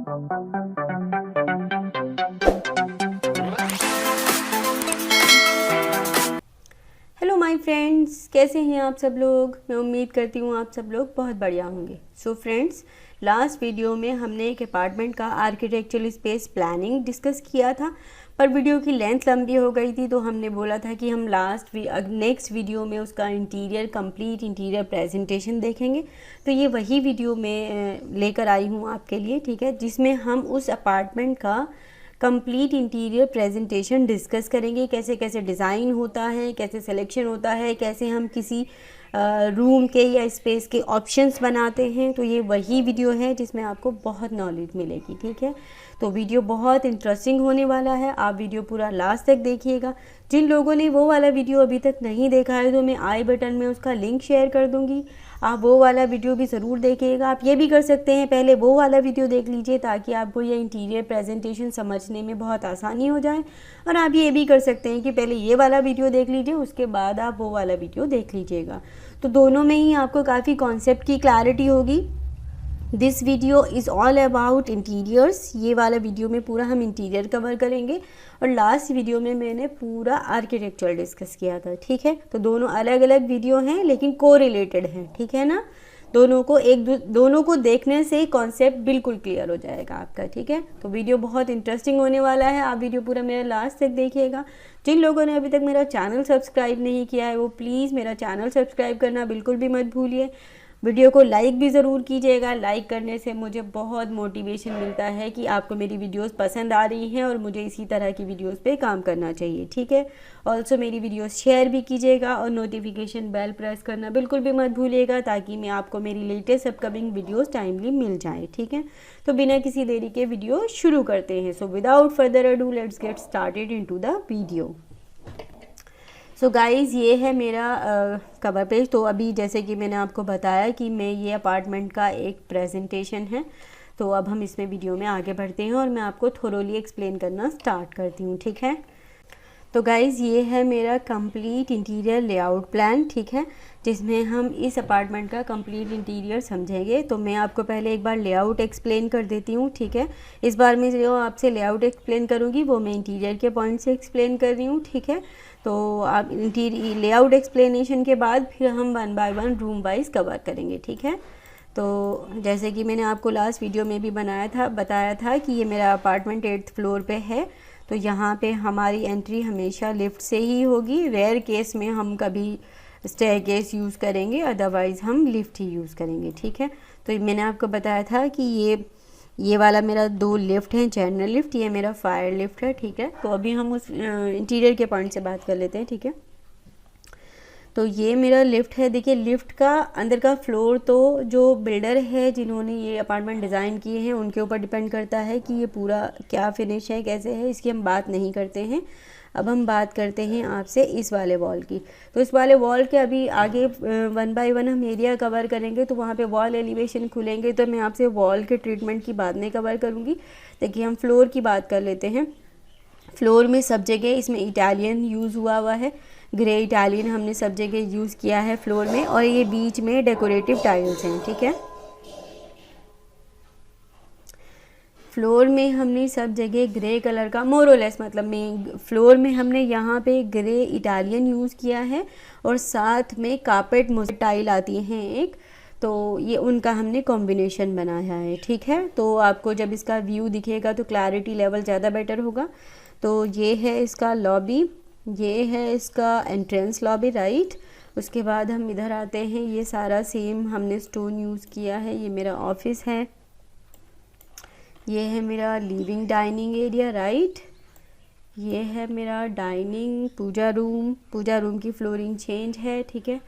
Hello my friends, कैसे हैं आप सब लोग। मैं उम्मीद करती हूँ आप सब लोग बहुत बढ़िया होंगे। सो फ्रेंड्स, लास्ट वीडियो में हमने एक अपार्टमेंट का आर्किटेक्चरल स्पेस प्लानिंग डिस्कस किया था, पर वीडियो की लेंथ लंबी हो गई थी, तो हमने बोला था कि हम नेक्स्ट वीडियो में उसका कंप्लीट इंटीरियर प्रेजेंटेशन देखेंगे। तो ये वही वीडियो मैं लेकर आई हूँ आपके लिए, ठीक है, जिसमें हम उस अपार्टमेंट का कंप्लीट इंटीरियर प्रेजेंटेशन डिस्कस करेंगे। कैसे कैसे डिज़ाइन होता है, कैसे सिलेक्शन होता है, कैसे हम किसी रूम के या स्पेस के ऑप्शंस बनाते हैं। तो ये वही वीडियो है जिसमें आपको बहुत नॉलेज मिलेगी, ठीक है। तो वीडियो बहुत इंटरेस्टिंग होने वाला है, आप वीडियो पूरा लास्ट तक देखिएगा। जिन लोगों ने वो वाला वीडियो अभी तक नहीं देखा है तो मैं आई बटन में उसका लिंक शेयर कर दूँगी, आप वो वाला वीडियो भी ज़रूर देखिएगा। आप ये भी कर सकते हैं, पहले वो वाला वीडियो देख लीजिए ताकि आपको ये इंटीरियर प्रेजेंटेशन समझने में बहुत आसानी हो जाए। और आप ये भी कर सकते हैं कि पहले ये वाला वीडियो देख लीजिए, उसके बाद आप वो वाला वीडियो देख लीजिएगा। तो दोनों में ही आपको काफ़ी कॉन्सेप्ट की क्लैरिटी होगी। This video is all about interiors. ये वाला वीडियो में पूरा हम इंटीरियर कवर करेंगे, और लास्ट वीडियो में मैंने पूरा आर्किटेक्चर डिस्कस किया था, ठीक है। तो दोनों अलग अलग वीडियो हैं लेकिन को रिलेटेड हैं, ठीक है ना। दोनों को देखने से कॉन्सेप्ट बिल्कुल क्लियर हो जाएगा आपका, ठीक है। तो वीडियो बहुत इंटरेस्टिंग होने वाला है, आप वीडियो पूरा मेरा लास्ट तक देखिएगा। जिन लोगों ने अभी तक मेरा चैनल सब्सक्राइब नहीं किया है वो प्लीज़ मेरा चैनल सब्सक्राइब करना बिल्कुल भी मत भूलिए। वीडियो को लाइक भी ज़रूर कीजिएगा, लाइक करने से मुझे बहुत मोटिवेशन मिलता है कि आपको मेरी वीडियोस पसंद आ रही हैं और मुझे इसी तरह की वीडियोस पे काम करना चाहिए, ठीक है। ऑल्सो मेरी वीडियोस शेयर भी कीजिएगा और नोटिफिकेशन बेल प्रेस करना बिल्कुल भी मत भूलिएगा ताकि मैं आपको मेरी लेटेस्ट अपकमिंग वीडियोज़ टाइमली मिल जाए, ठीक है। तो बिना किसी देरी के वीडियो शुरू करते हैं। So without further ado let's get started into the video. So guys, ये है मेरा कवर पेज। तो अभी जैसे कि मैंने आपको बताया कि मैं ये अपार्टमेंट का एक प्रेजेंटेशन है, तो अब हम इसमें वीडियो में आगे बढ़ते हैं और मैं आपको थोरोली एक्सप्लेन करना स्टार्ट करती हूँ, ठीक है। तो गाइज़, ये है मेरा कंप्लीट इंटीरियर लेआउट प्लान, ठीक है, जिसमें हम इस अपार्टमेंट का कंप्लीट इंटीरियर समझेंगे। तो मैं आपको पहले एक बार लेआउट एक्सप्लेन कर देती हूँ, ठीक है। इस बार मैं जो आपसे लेआउट एक्सप्लेन करूँगी वो मैं इंटीरियर के पॉइंट से एक्सप्लेन कर रही हूँ, ठीक है। तो आप लेआउट एक्सप्लेनेशन के बाद फिर हम 1 बाय 1 रूम वाइज कवर करेंगे, ठीक है। तो जैसे कि मैंने आपको लास्ट वीडियो में भी बताया था कि ये मेरा अपार्टमेंट 8th फ्लोर पे है। तो यहाँ पे हमारी एंट्री हमेशा लिफ्ट से ही होगी। रेयर केस में हम कभी स्टेयरकेस यूज़ करेंगे, अदरवाइज़ हम लिफ्ट ही यूज़ करेंगे, ठीक है। तो मैंने आपको बताया था कि ये वाला मेरा 2 लिफ्ट हैं, जनरल लिफ्ट, ये मेरा फायर लिफ्ट है, ठीक है। तो अभी हम उस इंटीरियर के पॉइंट से बात कर लेते हैं, ठीक है। तो ये मेरा लिफ्ट है। देखिए, लिफ्ट का अंदर का फ्लोर तो जो बिल्डर है जिन्होंने ये अपार्टमेंट डिज़ाइन किए हैं उनके ऊपर डिपेंड करता है कि ये पूरा क्या फिनिश है, कैसे है, इसकी हम बात नहीं करते हैं। अब हम बात करते हैं आपसे इस वाले वॉल की। तो इस वाले वॉल के अभी आगे 1 बाय 1 हम एरिया कवर करेंगे, तो वहाँ पे वॉल एलिवेशन खुलेंगे, तो मैं आपसे वॉल के ट्रीटमेंट की बात नहीं कवर करूँगी। देखिए, हम फ्लोर की बात कर लेते हैं। फ्लोर में सब जगह इसमें इटालियन यूज़ हुआ है, ग्रे इटालियन हमने सब जगह यूज़ किया है फ्लोर में, और ये बीच में डेकोरेटिव टाइल्स हैं, ठीक है। फ्लोर में हमने सब जगह ग्रे कलर का मोरलेस, मतलब फ्लोर में हमने यहाँ पे ग्रे इटालियन यूज़ किया है, और साथ में कार्पेट मोज़ेक टाइल आती हैं एक, तो ये उनका हमने कॉम्बिनेशन बनाया है, ठीक है। तो आपको जब इसका व्यू दिखेगा तो क्लैरिटी लेवल ज़्यादा बेटर होगा। तो ये है इसका लॉबी, ये है इसका एंट्रेंस लॉबी, राइट। उसके बाद हम इधर आते हैं, ये सारा सेम हमने स्टोन यूज़ किया है। ये मेरा ऑफिस है, ये है मेरा लिविंग डाइनिंग एरिया, राइट। ये है मेरा डाइनिंग पूजा रूम की फ्लोरिंग चेंज है, ठीक है।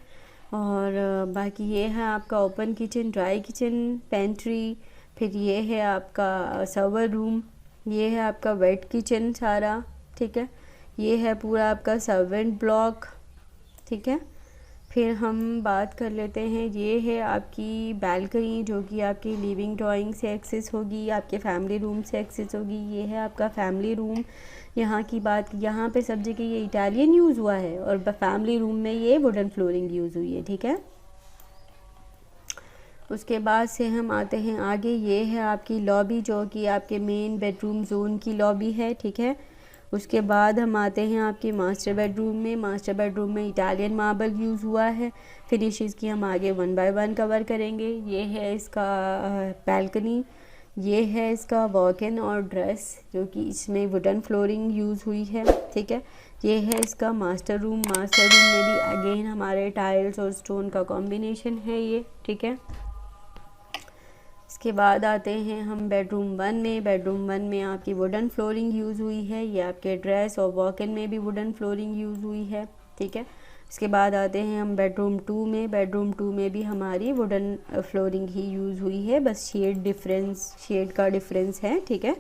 और बाकी ये है आपका open kitchen, dry kitchen, pantry. फिर ये है आपका सर्वर रूम, ये है आपका वेट किचन सारा, ठीक है। ये है पूरा आपका सर्वेंट ब्लॉक, ठीक है। फिर हम बात कर लेते हैं, ये है आपकी बैल्कनी जो कि आपकी लिविंग ड्राइंग से एक्सेस होगी, आपके फैमिली रूम से एक्सेस होगी। ये है आपका फैमिली रूम। यहाँ की बात, यहाँ पे सब जगह ये इटालियन यूज़ हुआ है और फैमिली रूम में ये वुडन फ्लोरिंग यूज़ हुई है, ठीक है। उसके बाद से हम आते हैं आगे, ये है आपकी लॉबी जो कि आपके मेन बेडरूम जोन की लॉबी है, ठीक है। उसके बाद हम आते हैं आपके मास्टर बेडरूम में। मास्टर बेडरूम में इटालियन मार्बल यूज़ हुआ है। फिनिशेस की हम आगे 1 बाय 1 कवर करेंगे। ये है इसका बैल्कनी, ये है इसका वॉक इन और ड्रेस जो कि इसमें वुडन फ्लोरिंग यूज़ हुई है, ठीक है। ये है इसका मास्टर रूम। मास्टर रूम में भी अगेन हमारे टाइल्स और स्टोन का कॉम्बिनेशन है ये, ठीक है। इसके बाद आते हैं हम बेडरूम 1 में। बेडरूम 1 में आपकी वुडन फ्लोरिंग यूज़ हुई है। ये आपके ड्रेस और वॉक इन में भी वुडन फ्लोरिंग यूज़ हुई है, ठीक है। इसके बाद आते हैं हम बेडरूम 2 में। बेडरूम 2 में भी हमारी वुडन फ्लोरिंग ही यूज़ हुई है, बस शेड का डिफरेंस है, ठीक है।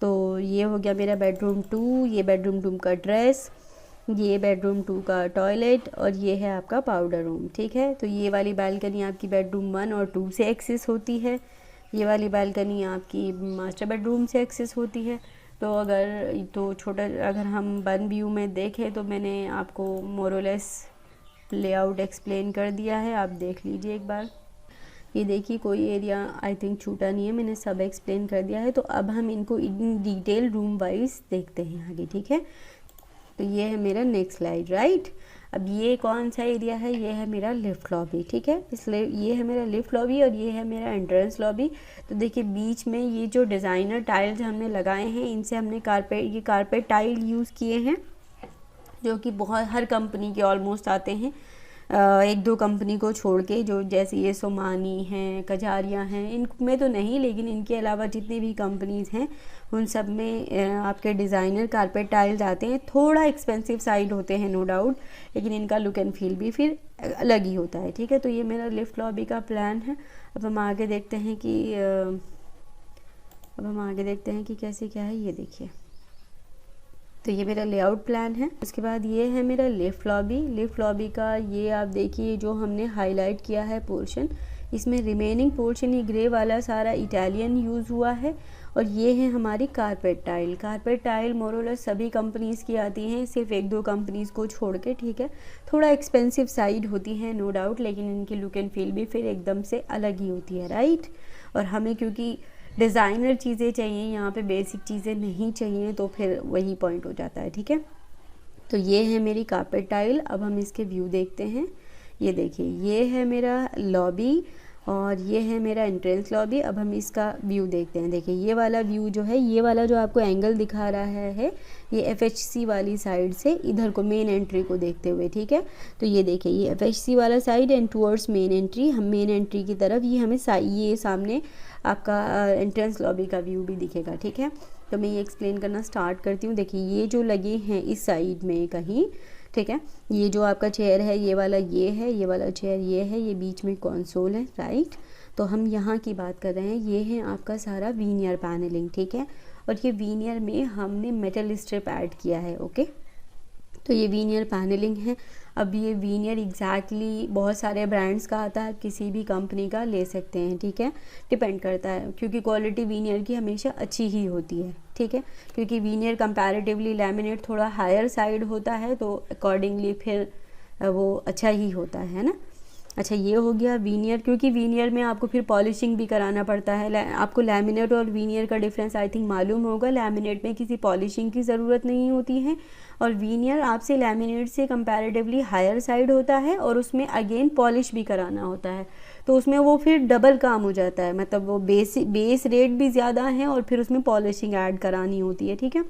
तो ये हो गया मेरा बेडरूम 2। ये बेडरूम 2 का ड्रेस, ये बेडरूम 2 का टॉयलेट और ये है आपका पाउडर रूम, ठीक है। तो ये वाली बालकनी आपकी बेडरूम 1 और 2 से एक्सेस होती है। ये वाली बालकनी आपकी मास्टर बेडरूम से एक्सेस होती है। तो अगर हम 1 व्यू में देखें तो मैंने आपको मोरलेस लेआउट एक्सप्लेन कर दिया है, आप देख लीजिए एक बार। ये देखिए कोई एरिया आई थिंक छूटा नहीं है, मैंने सब एक्सप्लेन कर दिया है। तो अब हम इनको इन डिटेल रूम वाइज देखते हैं आगे, ठीक है। तो ये है मेरा नेक्स्ट स्लाइड, राइट। अब ये कौन सा एरिया है, ये है मेरा लिफ्ट लॉबी, ठीक है। इसलिए ये है मेरा लिफ्ट लॉबी और ये है मेरा एंट्रेंस लॉबी। तो देखिए बीच में ये जो डिज़ाइनर टाइल्स हमने लगाए हैं, इनसे हमने कारपेट टाइल यूज़ किए हैं जो कि बहुत हर कंपनी के ऑलमोस्ट आते हैं, 1-2 कंपनी को छोड़ के, जो जैसे ये सोमानी हैं, कजारिया हैं, इनमें तो नहीं, लेकिन इनके अलावा जितनी भी कंपनीज़ हैं उन सब में आपके डिज़ाइनर कारपेट टाइल्स आते हैं। थोड़ा एक्सपेंसिव साइड होते हैं नो डाउट, लेकिन इनका लुक एंड फील भी फिर अलग ही होता है, ठीक है। तो ये मेरा लिफ्ट लॉबी का प्लान है। अब हम आगे देखते हैं कि कैसे क्या है, ये देखिए। तो ये मेरा लेआउट प्लान है। उसके बाद ये है मेरा लिफ्ट लॉबी। लिफ्ट लॉबी का ये आप देखिए जो हमने हाईलाइट किया है पोर्शन, इसमें रिमेनिंग पोर्शन ये ग्रे वाला सारा इटालियन यूज़ हुआ है। और ये है हमारी कारपेट टाइल मोरलेस सभी कंपनीज़ की आती हैं, सिर्फ 1-2 कंपनीज़ को छोड़ के, ठीक है। थोड़ा एक्सपेंसिव साइड होती हैं नो डाउट, लेकिन इनकी लुक एंड फील भी फिर एकदम से अलग ही होती है, राइट। और हमें क्योंकि डिज़ाइनर चीज़ें चाहिए, यहाँ पे बेसिक चीज़ें नहीं चाहिए, तो फिर वही पॉइंट हो जाता है, ठीक है। तो ये है मेरी कारपेट टाइल। अब हम इसके व्यू देखते हैं। ये देखिए ये है मेरा लॉबी और ये है मेरा एंट्रेंस लॉबी। अब हम इसका व्यू देखते हैं। देखिए ये वाला व्यू जो है, ये वाला जो आपको एंगल दिखा रहा है ये FHC वाली साइड से इधर को मेन एंट्री को देखते हुए, ठीक है। तो ये देखिए ये FHC वाला side and towards main entry, हम मेन एंट्री की तरफ, ये हमें ये सामने आपका एंट्रेंस लॉबी का व्यू भी दिखेगा, ठीक है। तो मैं ये एक्सप्लेन करना स्टार्ट करती हूँ। देखिए ये जो लगे हैं इस साइड में कहीं, ठीक है, ये जो आपका चेयर है ये वाला ये है, ये वाला चेयर ये है, ये बीच में कंसोल है, राइट। तो हम यहाँ की बात कर रहे हैं, ये है आपका सारा वीनियर पैनलिंग, ठीक है। और ये वीनियर में हमने मेटल स्ट्रिप ऐड किया है, ओके। तो ये वीनियर पैनलिंग है। अब ये वीनियर एग्जैक्टली बहुत सारे ब्रांड्स का आता है, किसी भी कंपनी का ले सकते हैं, ठीक है। डिपेंड करता है क्योंकि क्वालिटी वीनियर की हमेशा अच्छी ही होती है, ठीक है। क्योंकि वीनियर कंपैरेटिवली लैमिनेट थोड़ा हायर साइड होता है, तो अकॉर्डिंगली फिर वो अच्छा ही होता है ना। अच्छा ये हो गया वीनियर, क्योंकि वीनियर में आपको फिर पॉलिशिंग भी कराना पड़ता है। आपको लैमिनेट और वीनियर का डिफरेंस आई थिंक मालूम होगा। लैमिनेट में किसी पॉलिशिंग की ज़रूरत नहीं होती है और वीनियर आपसे लैमिनेट से कंपैरेटिवली हायर साइड होता है और उसमें अगेन पॉलिश भी कराना होता है, तो उसमें वो फिर डबल काम हो जाता है। मतलब वो बेस रेट भी ज़्यादा है और फिर उसमें पॉलिशिंग ऐड करानी होती है, ठीक है।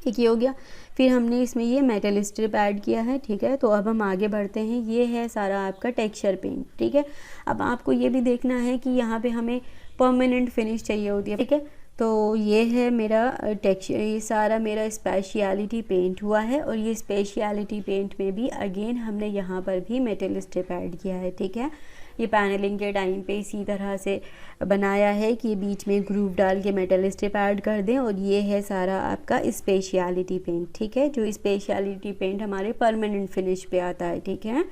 ठीक ये हो गया। फिर हमने इसमें ये मेटल स्ट्रिप ऐड किया है, ठीक है। तो अब हम आगे बढ़ते हैं। ये है सारा आपका टेक्सचर पेंट, ठीक है। अब आपको ये भी देखना है कि यहाँ पे हमें परमानेंट फिनिश चाहिए होती है, ठीक है। तो ये है मेरा टेक्सचर, ये सारा मेरा स्पेशलिटी पेंट हुआ है और ये स्पेशलिटी पेंट में भी अगेन हमने यहाँ पर भी मेटल स्ट्रिप ऐड किया है, ठीक है। ये पैनलिंग के टाइम पे इसी तरह से बनाया है कि बीच में ग्रूव डाल के मेटल स्ट्रिप ऐड कर दें। और ये है सारा आपका स्पेशलिटी पेंट, ठीक है, जो स्पेशलिटी पेंट हमारे परमानेंट फिनिश पे आता है, ठीक है।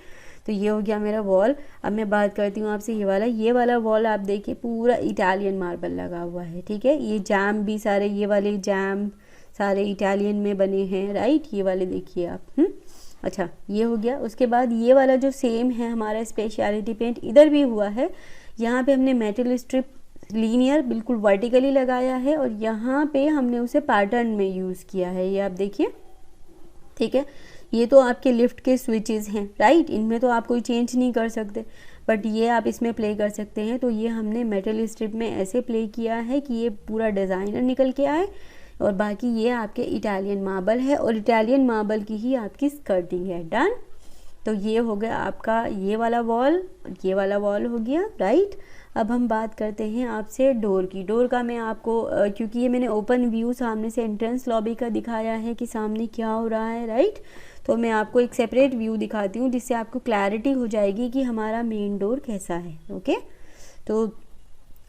तो ये हो गया मेरा वॉल। अब मैं बात करती हूँ आपसे ये वाला वॉल आप देखिए पूरा इटालियन मार्बल लगा हुआ है, ठीक है। ये जैम भी सारे, ये वाले जैम सारे इटालियन में बने हैं, राइट। ये वाले देखिए आप। अच्छा ये हो गया। उसके बाद ये वाला जो सेम है हमारा स्पेशलिटी पेंट इधर भी हुआ है, यहाँ पे हमने मेटल स्ट्रिप लीनियर बिल्कुल वर्टिकली लगाया है और यहाँ पे हमने उसे पैटर्न में यूज़ किया है, ये आप देखिए, ठीक है। ये तो आपके लिफ्ट के स्विचेस हैं, राइट, इनमें तो आप कोई चेंज नहीं कर सकते, बट ये आप इसमें प्ले कर सकते हैं। तो ये हमने मेटल स्ट्रिप में ऐसे प्ले किया है कि ये पूरा डिज़ाइनर निकल के आए, और बाकी ये आपके इटालियन मार्बल है और इटालियन मार्बल की ही आपकी स्कर्टिंग है। डन। तो ये हो गया आपका ये वाला वॉल, ये वाला वॉल हो गया, राइट। अब हम बात करते हैं आपसे डोर की। डोर का मैं आपको क्योंकि ये मैंने ओपन व्यू सामने से एंट्रेंस लॉबी का दिखाया है कि सामने क्या हो रहा है, राइट, तो मैं आपको एक सेपरेट व्यू दिखाती हूँ जिससे आपको क्लैरिटी हो जाएगी कि हमारा मेन डोर कैसा है। ओके, तो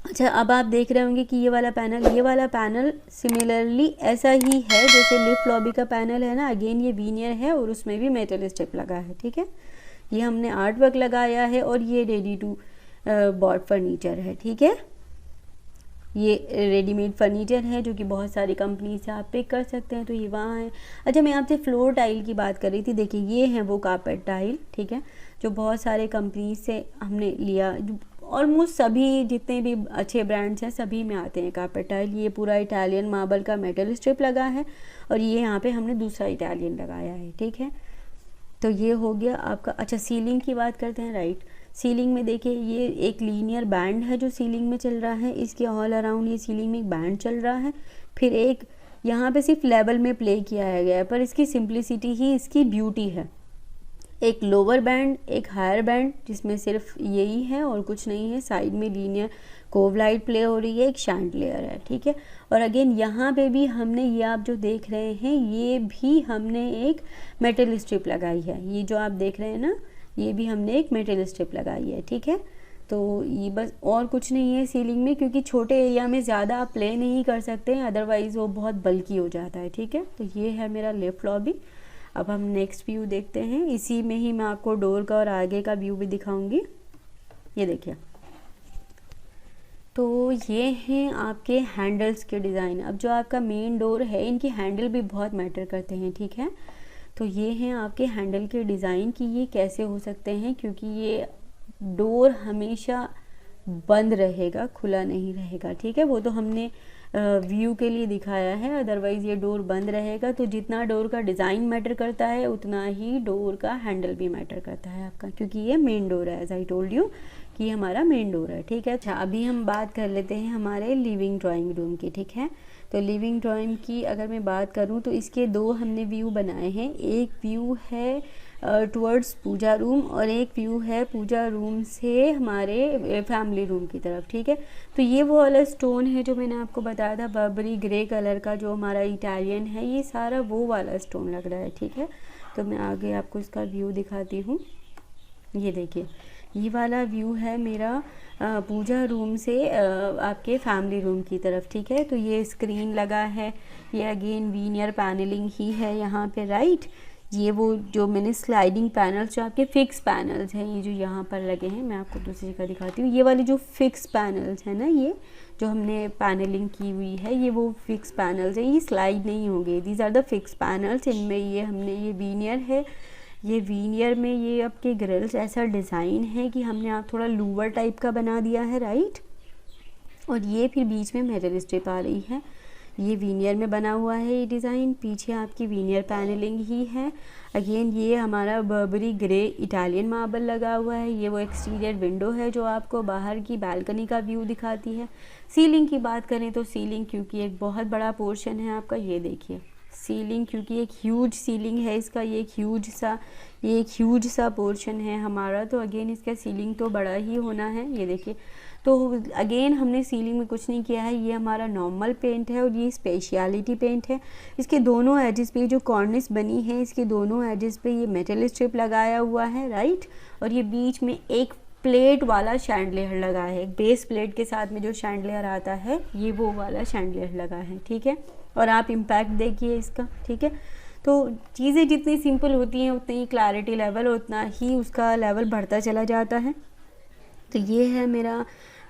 अच्छा, अब आप देख रहे होंगे कि ये वाला पैनल सिमिलरली ऐसा ही है जैसे लिफ्ट लॉबी का पैनल है ना, अगेन ये वीनियर है और उसमें भी मेटल स्ट्रिप लगा है, ठीक है। ये हमने आर्ट वर्क लगाया है और ये रेडी टू बॉट फर्नीचर है, ठीक है। ये रेडीमेड फर्नीचर है जो कि बहुत सारी कंपनी से आप पिक कर सकते हैं, तो ये वहाँ है। अच्छा, मैं आपसे फ्लोर टाइल की बात कर रही थी। देखिए, ये है वो कारपेट टाइल, ठीक है, जो बहुत सारे कंपनी से हमने लिया। ऑलमोस्ट सभी जितने भी अच्छे ब्रांड्स हैं सभी में आते हैं कारपेट टाइल। ये पूरा इटालियन मार्बल का मेटल स्ट्रिप लगा है और ये यहाँ पे हमने दूसरा इटालियन लगाया है, ठीक है। तो ये हो गया आपका। अच्छा, सीलिंग की बात करते हैं, राइट। सीलिंग में देखिए, ये एक लीनियर बैंड है जो सीलिंग में चल रहा है, इसके ऑल अराउंड ये सीलिंग में एक बैंड चल रहा है। फिर एक यहाँ पे सिर्फ लेवल में प्ले किया गया है, पर इसकी सिंप्लिसिटी ही इसकी ब्यूटी है। एक लोअर बैंड, एक हायर बैंड, जिसमें सिर्फ यही है और कुछ नहीं है। साइड में लीनियर कोव लाइट प्ले हो रही है, एक शैंडलियर है, ठीक है। और अगेन यहाँ पे भी हमने, ये आप जो देख रहे हैं, ये भी हमने एक मेटल स्ट्रिप लगाई है। ये जो आप देख रहे हैं ना, ये भी हमने एक मेटल स्ट्रिप लगाई है, ठीक है। तो ये बस, और कुछ नहीं है सीलिंग में, क्योंकि छोटे एरिया में ज़्यादा आप प्ले नहीं कर सकते, अदरवाइज़ वो बहुत बल्की हो जाता है, ठीक है। तो ये है मेरा लिफ्ट लॉबी। अब हम नेक्स्ट व्यू देखते हैं। इसी में ही मैं आपको डोर का और आगे का व्यू भी दिखाऊंगी। ये देखिए, तो ये हैं आपके हैंडल्स के डिज़ाइन। अब जो आपका मेन डोर है, इनकी हैंडल भी बहुत मैटर करते हैं, ठीक है। तो ये हैं आपके हैंडल के डिज़ाइन कि ये कैसे हो सकते हैं, क्योंकि ये डोर हमेशा बंद रहेगा, खुला नहीं रहेगा, ठीक है। वो तो हमने व्यू के लिए दिखाया है, अदरवाइज़ ये डोर बंद रहेगा। तो जितना डोर का डिज़ाइन मैटर करता है उतना ही डोर का हैंडल भी मैटर करता है आपका, क्योंकि ये मेन डोर है, एज आई टोल्ड यू कि हमारा मेन डोर है, ठीक है। अच्छा, अभी हम बात कर लेते हैं हमारे लिविंग ड्राइंग रूम की, ठीक है। तो लिविंग ड्राइंग की अगर मैं बात करूं तो इसके दो हमने व्यू बनाए हैं। एक व्यू है टुवर्ड्स पूजा रूम और एक व्यू है पूजा रूम से हमारे फैमिली रूम की तरफ, ठीक है। तो ये वो वाला स्टोन है जो मैंने आपको बताया था, बर्बरी ग्रे कलर का, जो हमारा इटालियन है, ये सारा वो वाला स्टोन लग रहा है, ठीक है। तो मैं आगे आपको इसका व्यू दिखाती हूँ। ये देखिए, ये वाला व्यू है मेरा पूजा रूम से आपके फैमिली रूम की तरफ, ठीक है। तो ये स्क्रीन लगा है, ये अगेन वीनियर पैनलिंग ही है यहाँ पे, राइट। ये वो जो मैंने स्लाइडिंग पैनल्स, जो आपके फिक्स पैनल्स हैं, ये जो यहाँ पर लगे हैं, मैं आपको दूसरी जगह दिखाती हूँ। ये वाले जो फिक्स पैनल्स हैं ना, ये जो हमने पैनलिंग की हुई है, ये वो फिक्स पैनल्स हैं, ये स्लाइड नहीं होंगे। These are the fix panels. इनमें ये हमने, ये वीनियर है, ये वीनियर में ये आपके ग्रिल्स ऐसा डिज़ाइन है कि हमने आप थोड़ा लूवर टाइप का बना दिया है, राइट। और ये फिर बीच में मेटल स्ट्रिप आ रही है, ये वीनियर में बना हुआ है ये डिज़ाइन। पीछे आपकी वीनियर पैनलिंग ही है। अगेन ये हमारा बर्बरी ग्रे इटालियन मार्बल लगा हुआ है। ये वो एक्सटीरियर विंडो है जो आपको बाहर की बालकनी का व्यू दिखाती है। सीलिंग की बात करें तो सीलिंग, क्योंकि एक बहुत बड़ा पोर्शन है आपका, ये देखिए सीलिंग, क्योंकि एक ह्यूज सीलिंग है इसका, ये एक ह्यूज सा पोर्शन है हमारा, तो अगेन इसका सीलिंग तो बड़ा ही होना है। ये देखिए, तो अगेन हमने सीलिंग में कुछ नहीं किया है, ये हमारा नॉर्मल पेंट है और ये स्पेशलिटी पेंट है। इसके दोनों एजेस पे जो कॉर्निस बनी है, इसके दोनों एजेस पे ये मेटल स्ट्रिप लगाया हुआ है, राइट। और ये बीच में एक प्लेट वाला शैंडलियर लगा है, बेस प्लेट के साथ में जो शैंडलियर आता है, ये वो वाला शैंडलियर लगा है, ठीक है। और आप इम्पैक्ट देखिए इसका, ठीक है। तो चीज़ें जितनी सिंपल होती हैं उतनी ही क्लैरिटी लेवल, उतना ही उसका लेवल बढ़ता चला जाता है। तो ये है मेरा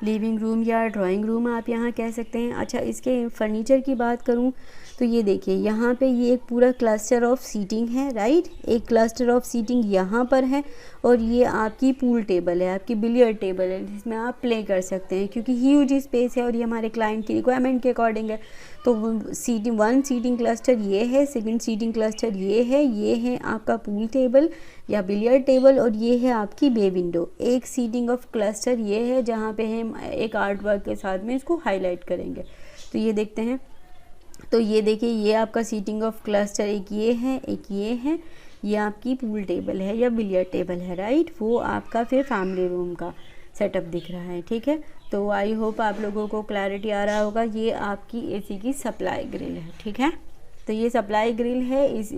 लिविंग रूम या ड्राइंग रूम आप यहाँ कह सकते हैं। अच्छा, इसके फर्नीचर की बात करूँ तो ये देखिए यहाँ पे ये एक पूरा क्लस्टर ऑफ सीटिंग है, राइट। एक क्लस्टर ऑफ सीटिंग यहाँ पर है और ये आपकी पूल टेबल है, आपकी बिलियर्ड टेबल है जिसमें आप प्ले कर सकते हैं, क्योंकि ह्यूज स्पेस है और ये हमारे क्लाइंट की रिक्वायरमेंट के अकॉर्डिंग है। तो वन सीटिंग क्लस्टर ये है, सेकंड सीटिंग क्लस्टर ये है आपका पूल टेबल या बिलियर्ड टेबल, और ये है आपकी बे विंडो। एक सीटिंग ऑफ क्लस्टर ये है जहाँ पे हम एक आर्ट वर्क के साथ में इसको हाईलाइट करेंगे। तो ये देखते हैं, तो ये देखिए ये आपका सीटिंग ऑफ क्लस्टर एक ये है, एक ये आपकी पूल टेबल है या बिलियर्ड टेबल है, राइट। वो आपका फिर फैमिली रूम का सेटअप दिख रहा है, ठीक है। तो आई होप आप लोगों को क्लैरिटी आ रहा होगा। ये आपकी एसी की सप्लाई ग्रिल है, ठीक है। तो ये सप्लाई ग्रिल है, इस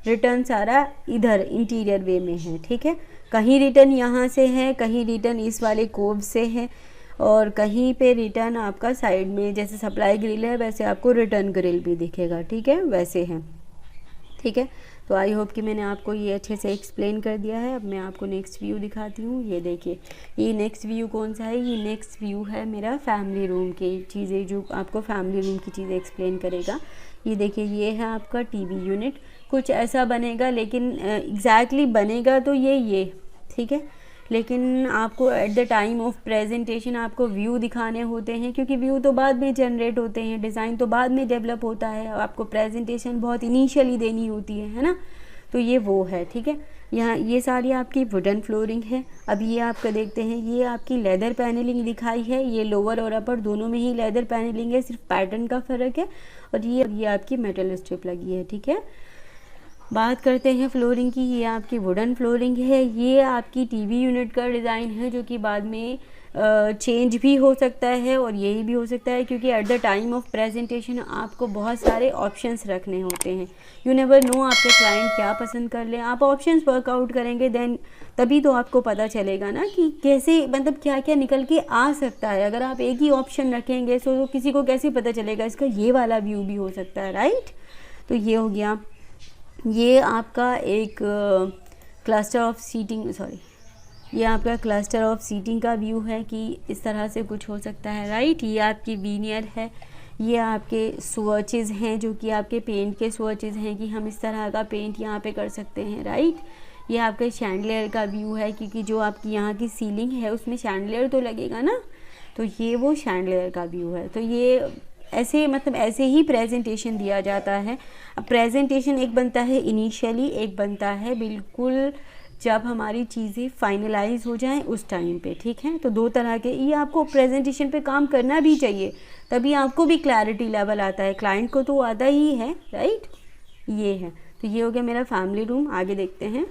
रिटर्न सारा इधर इंटीरियर वे में है, ठीक है। कहीं रिटर्न यहाँ से है, कहीं रिटर्न इस वाले कोव से है, और कहीं पे रिटर्न आपका साइड में, जैसे सप्लाई ग्रिल है वैसे आपको रिटर्न ग्रिल भी दिखेगा, ठीक है, वैसे है, ठीक है। तो आई होप कि मैंने आपको ये अच्छे से एक्सप्लेन कर दिया है। अब मैं आपको नेक्स्ट व्यू दिखाती हूँ। ये देखिए, ये नेक्स्ट व्यू कौन सा है? ये नेक्स्ट व्यू है मेरा फैमिली रूम की चीज़ें, जो आपको फैमिली रूम की चीज़ें एक्सप्लेन करेगा। ये देखिए, ये है आपका टीवी यूनिट, कुछ ऐसा बनेगा, लेकिन एग्जैक्टली बनेगा तो ये ठीक है, लेकिन आपको at the time of presentation आपको व्यू दिखाने होते हैं, क्योंकि व्यू तो बाद में जनरेट होते हैं, डिज़ाइन तो बाद में डेवलप होता है, आपको प्रेजेंटेशन बहुत इनिशियली देनी होती है ना। तो ये वो है, ठीक है। यहाँ ये सारी आपकी वुडन फ्लोरिंग है। अब ये आपका देखते हैं, ये आपकी लेदर पैनलिंग दिखाई है, ये लोअर और अपर दोनों में ही लेदर पैनलिंग है, सिर्फ पैटर्न का फ़र्क है। और ये आपकी मेटल स्ट्रिप लगी है, ठीक है। बात करते हैं फ्लोरिंग की। ये आपकी वुडन फ्लोरिंग है। ये आपकी टीवी यूनिट का डिज़ाइन है, जो कि बाद में चेंज भी हो सकता है और यही भी हो सकता है, क्योंकि at the time of presentation आपको बहुत सारे ऑप्शंस रखने होते हैं। यू नेवर नो आपके क्लाइंट क्या पसंद कर ले। आप ऑप्शंस वर्कआउट करेंगे देन तभी तो आपको पता चलेगा ना कि कैसे, मतलब क्या क्या निकल के आ सकता है। अगर आप एक ही ऑप्शन रखेंगे तो किसी को कैसे पता चलेगा इसका ये वाला व्यू भी हो सकता है, राइट। तो ये हो गया, ये आपका एक क्लस्टर ऑफ सीटिंग, ये आपका क्लस्टर ऑफ सीटिंग का व्यू है कि इस तरह से कुछ हो सकता है, राइट। ये आपकी वीनियर है, ये आपके स्वचेज़ हैं, जो कि आपके पेंट के स्वचेज़ हैं कि हम इस तरह का पेंट यहाँ पे कर सकते हैं, राइट। ये आपके शैंडलियर का व्यू है, क्योंकि जो आपकी यहाँ की सीलिंग है उसमें शैंडलियर तो लगेगा ना, तो ये वो शैंडलियर का व्यू है। तो ये ऐसे, मतलब ऐसे ही प्रेजेंटेशन दिया जाता है। अब प्रेजेंटेशन एक बनता है इनिशियली, एक बनता है बिल्कुल जब हमारी चीज़ें फाइनलाइज हो जाएं उस टाइम पे, ठीक है। तो दो तरह के, ये आपको प्रेजेंटेशन पे काम करना भी चाहिए, तभी आपको भी क्लैरिटी लेवल आता है, क्लाइंट को तो आता ही है, राइट। ये है, तो ये हो गया मेरा फैमिली रूम। आगे देखते हैं।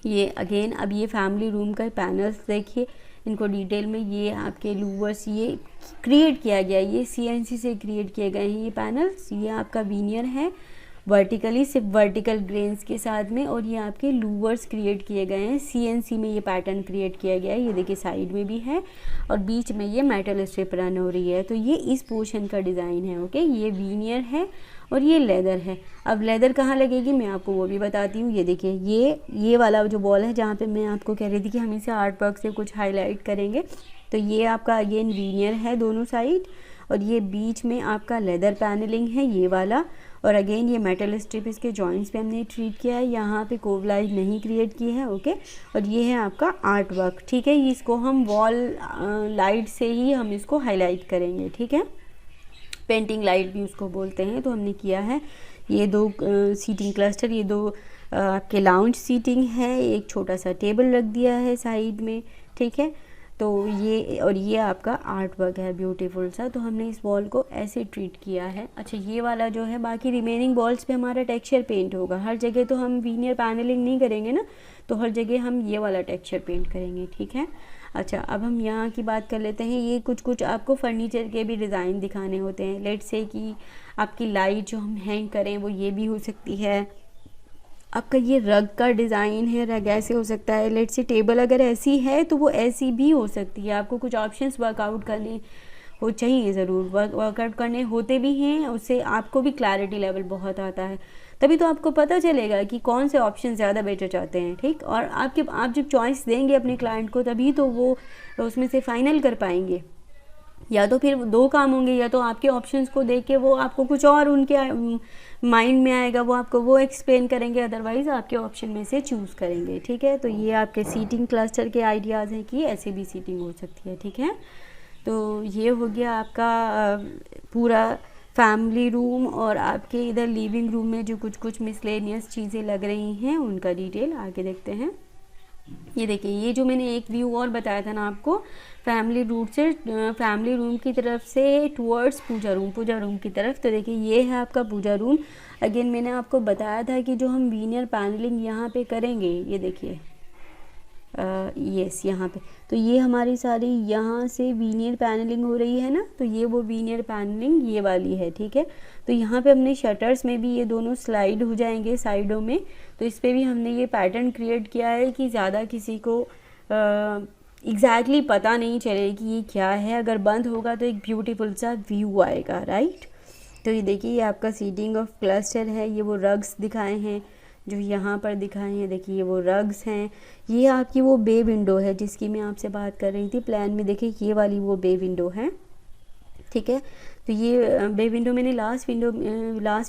ये अगेन, अब ये फैमिली रूम का पैनल्स देखिए, इनको डिटेल में। ये आपके लूवर्स, ये क्रिएट किया गया, ये CNC से क्रिएट किए गए हैं ये पैनल्स। ये आपका वीनियर है वर्टिकली, सिर्फ वर्टिकल ग्रेन्स के साथ में, और ये आपके लूवर्स क्रिएट किए गए हैं CNC में। ये पैटर्न क्रिएट किया गया है, ये देखिए साइड में भी है और बीच में ये मेटल स्ट्रिप रन हो रही है। तो ये इस पोर्शन का डिज़ाइन है, ओके। ये वीनियर है और ये लेदर है। अब लेदर कहाँ लगेगी मैं आपको वो भी बताती हूँ। ये देखिए, ये वाला जो बॉल है जहाँ पे मैं आपको कह रही थी कि हम इसे आर्ट वर्क से कुछ हाईलाइट करेंगे, तो ये आपका अगेन वीनियर है दोनों साइड, और ये बीच में आपका लेदर पैनलिंग है ये वाला, और अगेन ये मेटल स्ट्रिप इसके जॉइंट्स पे हमने ट्रीट किया है, यहाँ पे कोव लाइन नहीं क्रिएट की है, ओके। और ये है आपका आर्ट वर्क, ठीक है। इसको हम वॉल लाइट से ही हम इसको हाईलाइट करेंगे, ठीक है। पेंटिंग लाइट भी उसको बोलते हैं, तो हमने किया है। ये दो सीटिंग क्लस्टर, ये दो आपके लाउंज सीटिंग है, एक छोटा सा टेबल रख दिया है साइड में, ठीक है। तो ये, और ये आपका आर्ट वर्क है ब्यूटीफुल सा। तो हमने इस वॉल को ऐसे ट्रीट किया है। अच्छा, ये वाला जो है, बाकी रिमेनिंग वॉल्स पे हमारा टेक्सचर पेंट होगा। हर जगह तो हम वीनियर पैनलिंग नहीं करेंगे ना, तो हर जगह हम ये वाला टेक्सचर पेंट करेंगे, ठीक है। अच्छा, अब हम यहाँ की बात कर लेते हैं। ये कुछ आपको फर्नीचर के भी डिज़ाइन दिखाने होते हैं। लेट से कि आपकी लाइट जो हम हैंग करें वो ये भी हो सकती है। आपका ये रग का डिज़ाइन है, रग ऐसे हो सकता है। लेट से टेबल अगर ऐसी है तो वो ऐसी भी हो सकती है। आपको कुछ ऑप्शंस वर्कआउट करने वो चाहिए ज़रूर, वर्कआउट करने होते भी हैं, उससे आपको भी क्लैरिटी लेवल बहुत आता है, तभी तो आपको पता चलेगा कि कौन से ऑप्शन ज़्यादा बेटर चाहते हैं, ठीक। और आप जब चॉइस देंगे अपने क्लाइंट को, तभी तो वो उसमें से फाइनल कर पाएंगे। या तो फिर दो काम होंगे, या तो आपके ऑप्शंस को देख के वो आपको कुछ और उनके माइंड में आएगा, वो आपको वो एक्सप्लेन करेंगे, अदरवाइज़ आपके ऑप्शन में से चूज़ करेंगे, ठीक है। तो ये आपके सीटिंग क्लस्टर के आइडियाज़ हैं कि ऐसे भी सीटिंग हो सकती है, ठीक है। तो ये हो गया आपका पूरा फैमिली रूम, और आपके इधर लिविंग रूम में जो कुछ कुछ मिसलेनियस चीज़ें लग रही हैं उनका डिटेल आगे देखते हैं। ये देखिए, ये जो मैंने एक व्यू और बताया था ना आपको, फैमिली रूम की तरफ से टुवर्ड्स पूजा रूम की तरफ, तो देखिए ये है आपका पूजा रूम। अगेन मैंने आपको बताया था कि जो हम वीनियर पैनलिंग यहाँ पे करेंगे, ये देखिए यस यहाँ पे, तो ये हमारी सारी यहाँ से वीनियर पैनलिंग हो रही है ना, तो ये वो वीनियर पैनलिंग ये वाली है, ठीक है। तो यहाँ पे हमने शटर्स में भी ये दोनों स्लाइड हो जाएंगे साइडों में, तो इस पर भी हमने ये पैटर्न क्रिएट किया है कि ज़्यादा किसी को एग्जैक्टली पता नहीं चले कि ये क्या है। अगर बंद होगा तो एक ब्यूटीफुल सा व्यू आएगा, राइट। तो ये देखिए, ये आपका सीटिंग ऑफ क्लस्टर है, ये वो रग्स दिखाए हैं जो यहाँ पर दिखाए हैं, देखिए ये वो रग्स हैं। ये आपकी वो बे विंडो है जिसकी मैं आपसे बात कर रही थी प्लान में, देखिए ये वाली वो बे विंडो है, ठीक है। तो ये बे विंडो मैंने लास्ट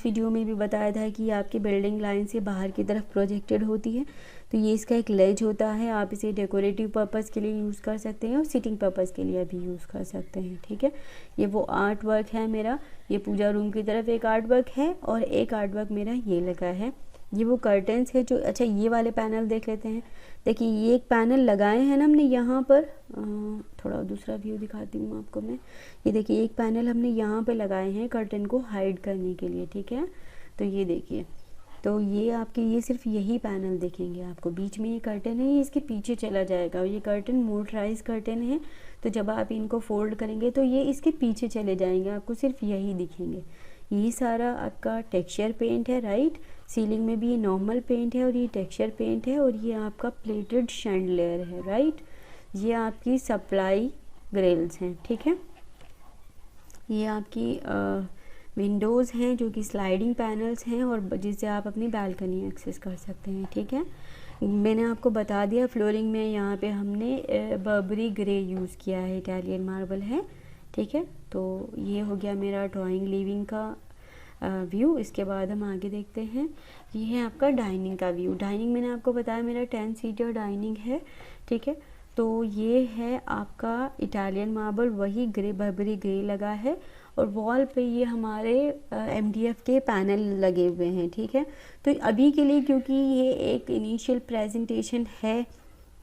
वीडियो में भी बताया था कि आपकी बिल्डिंग लाइन से बाहर की तरफ प्रोजेक्टेड होती है। तो ये इसका एक लेज होता है, आप इसे डेकोरेटिव पर्पज़ के लिए यूज़ कर सकते हैं और सिटिंग पर्पज़ के लिए भी यूज़ कर सकते हैं, ठीक है। ये वो आर्ट वर्क है मेरा, ये पूजा रूम की तरफ एक आर्ट वर्क है और एक आर्ट वर्क मेरा ये लगा है। ये वो कर्टन्स है जो, अच्छा ये वाले पैनल देख लेते हैं। देखिए ये एक पैनल लगाए हैं ना हमने यहाँ पर, थोड़ा दूसरा व्यू दिखाती हूँ आपको मैं। ये देखिए एक पैनल हमने यहाँ पे लगाए हैं कर्टन को हाइड करने के लिए, ठीक है। तो ये देखिए, तो ये आपके ये सिर्फ यही पैनल दिखेंगे आपको, बीच में ये कर्टन है, ये इसके पीछे चला जाएगा और ये कर्टन मोटराइज कर्टन है। तो जब आप इनको फोल्ड करेंगे तो ये इसके पीछे चले जाएंगे, आपको सिर्फ यही दिखेंगे। ये सारा आपका टेक्सचर पेंट है, राइट। सीलिंग में भी ये नॉर्मल पेंट है और ये टेक्सचर पेंट है, और ये आपका प्लेटेड शैंडलियर है, राइट। ये आपकी सप्लाई ग्रिल्स हैं, ठीक है। ये आपकी विंडोज़ हैं जो कि स्लाइडिंग पैनल्स हैं और जिससे आप अपनी बालकनी एक्सेस कर सकते हैं, ठीक है। मैंने आपको बता दिया फ्लोरिंग में यहाँ पे हमने बर्बरी ग्रे यूज़ किया है, इटालियन मार्बल है, ठीक है। तो ये हो गया मेरा ड्राइंग लिविंग का व्यू। इसके बाद हम आगे देखते हैं, ये है आपका डाइनिंग का व्यू। डाइनिंग मैंने आपको बताया मेरा 10 सीटर डाइनिंग है, ठीक है। तो ये है आपका इटालियन मार्बल, वही ग्रे बर्बरी ग्रे लगा है, और वॉल पे ये हमारे MDF के पैनल लगे हुए हैं, ठीक है। तो अभी के लिए क्योंकि ये एक इनिशियल प्रेजेंटेशन है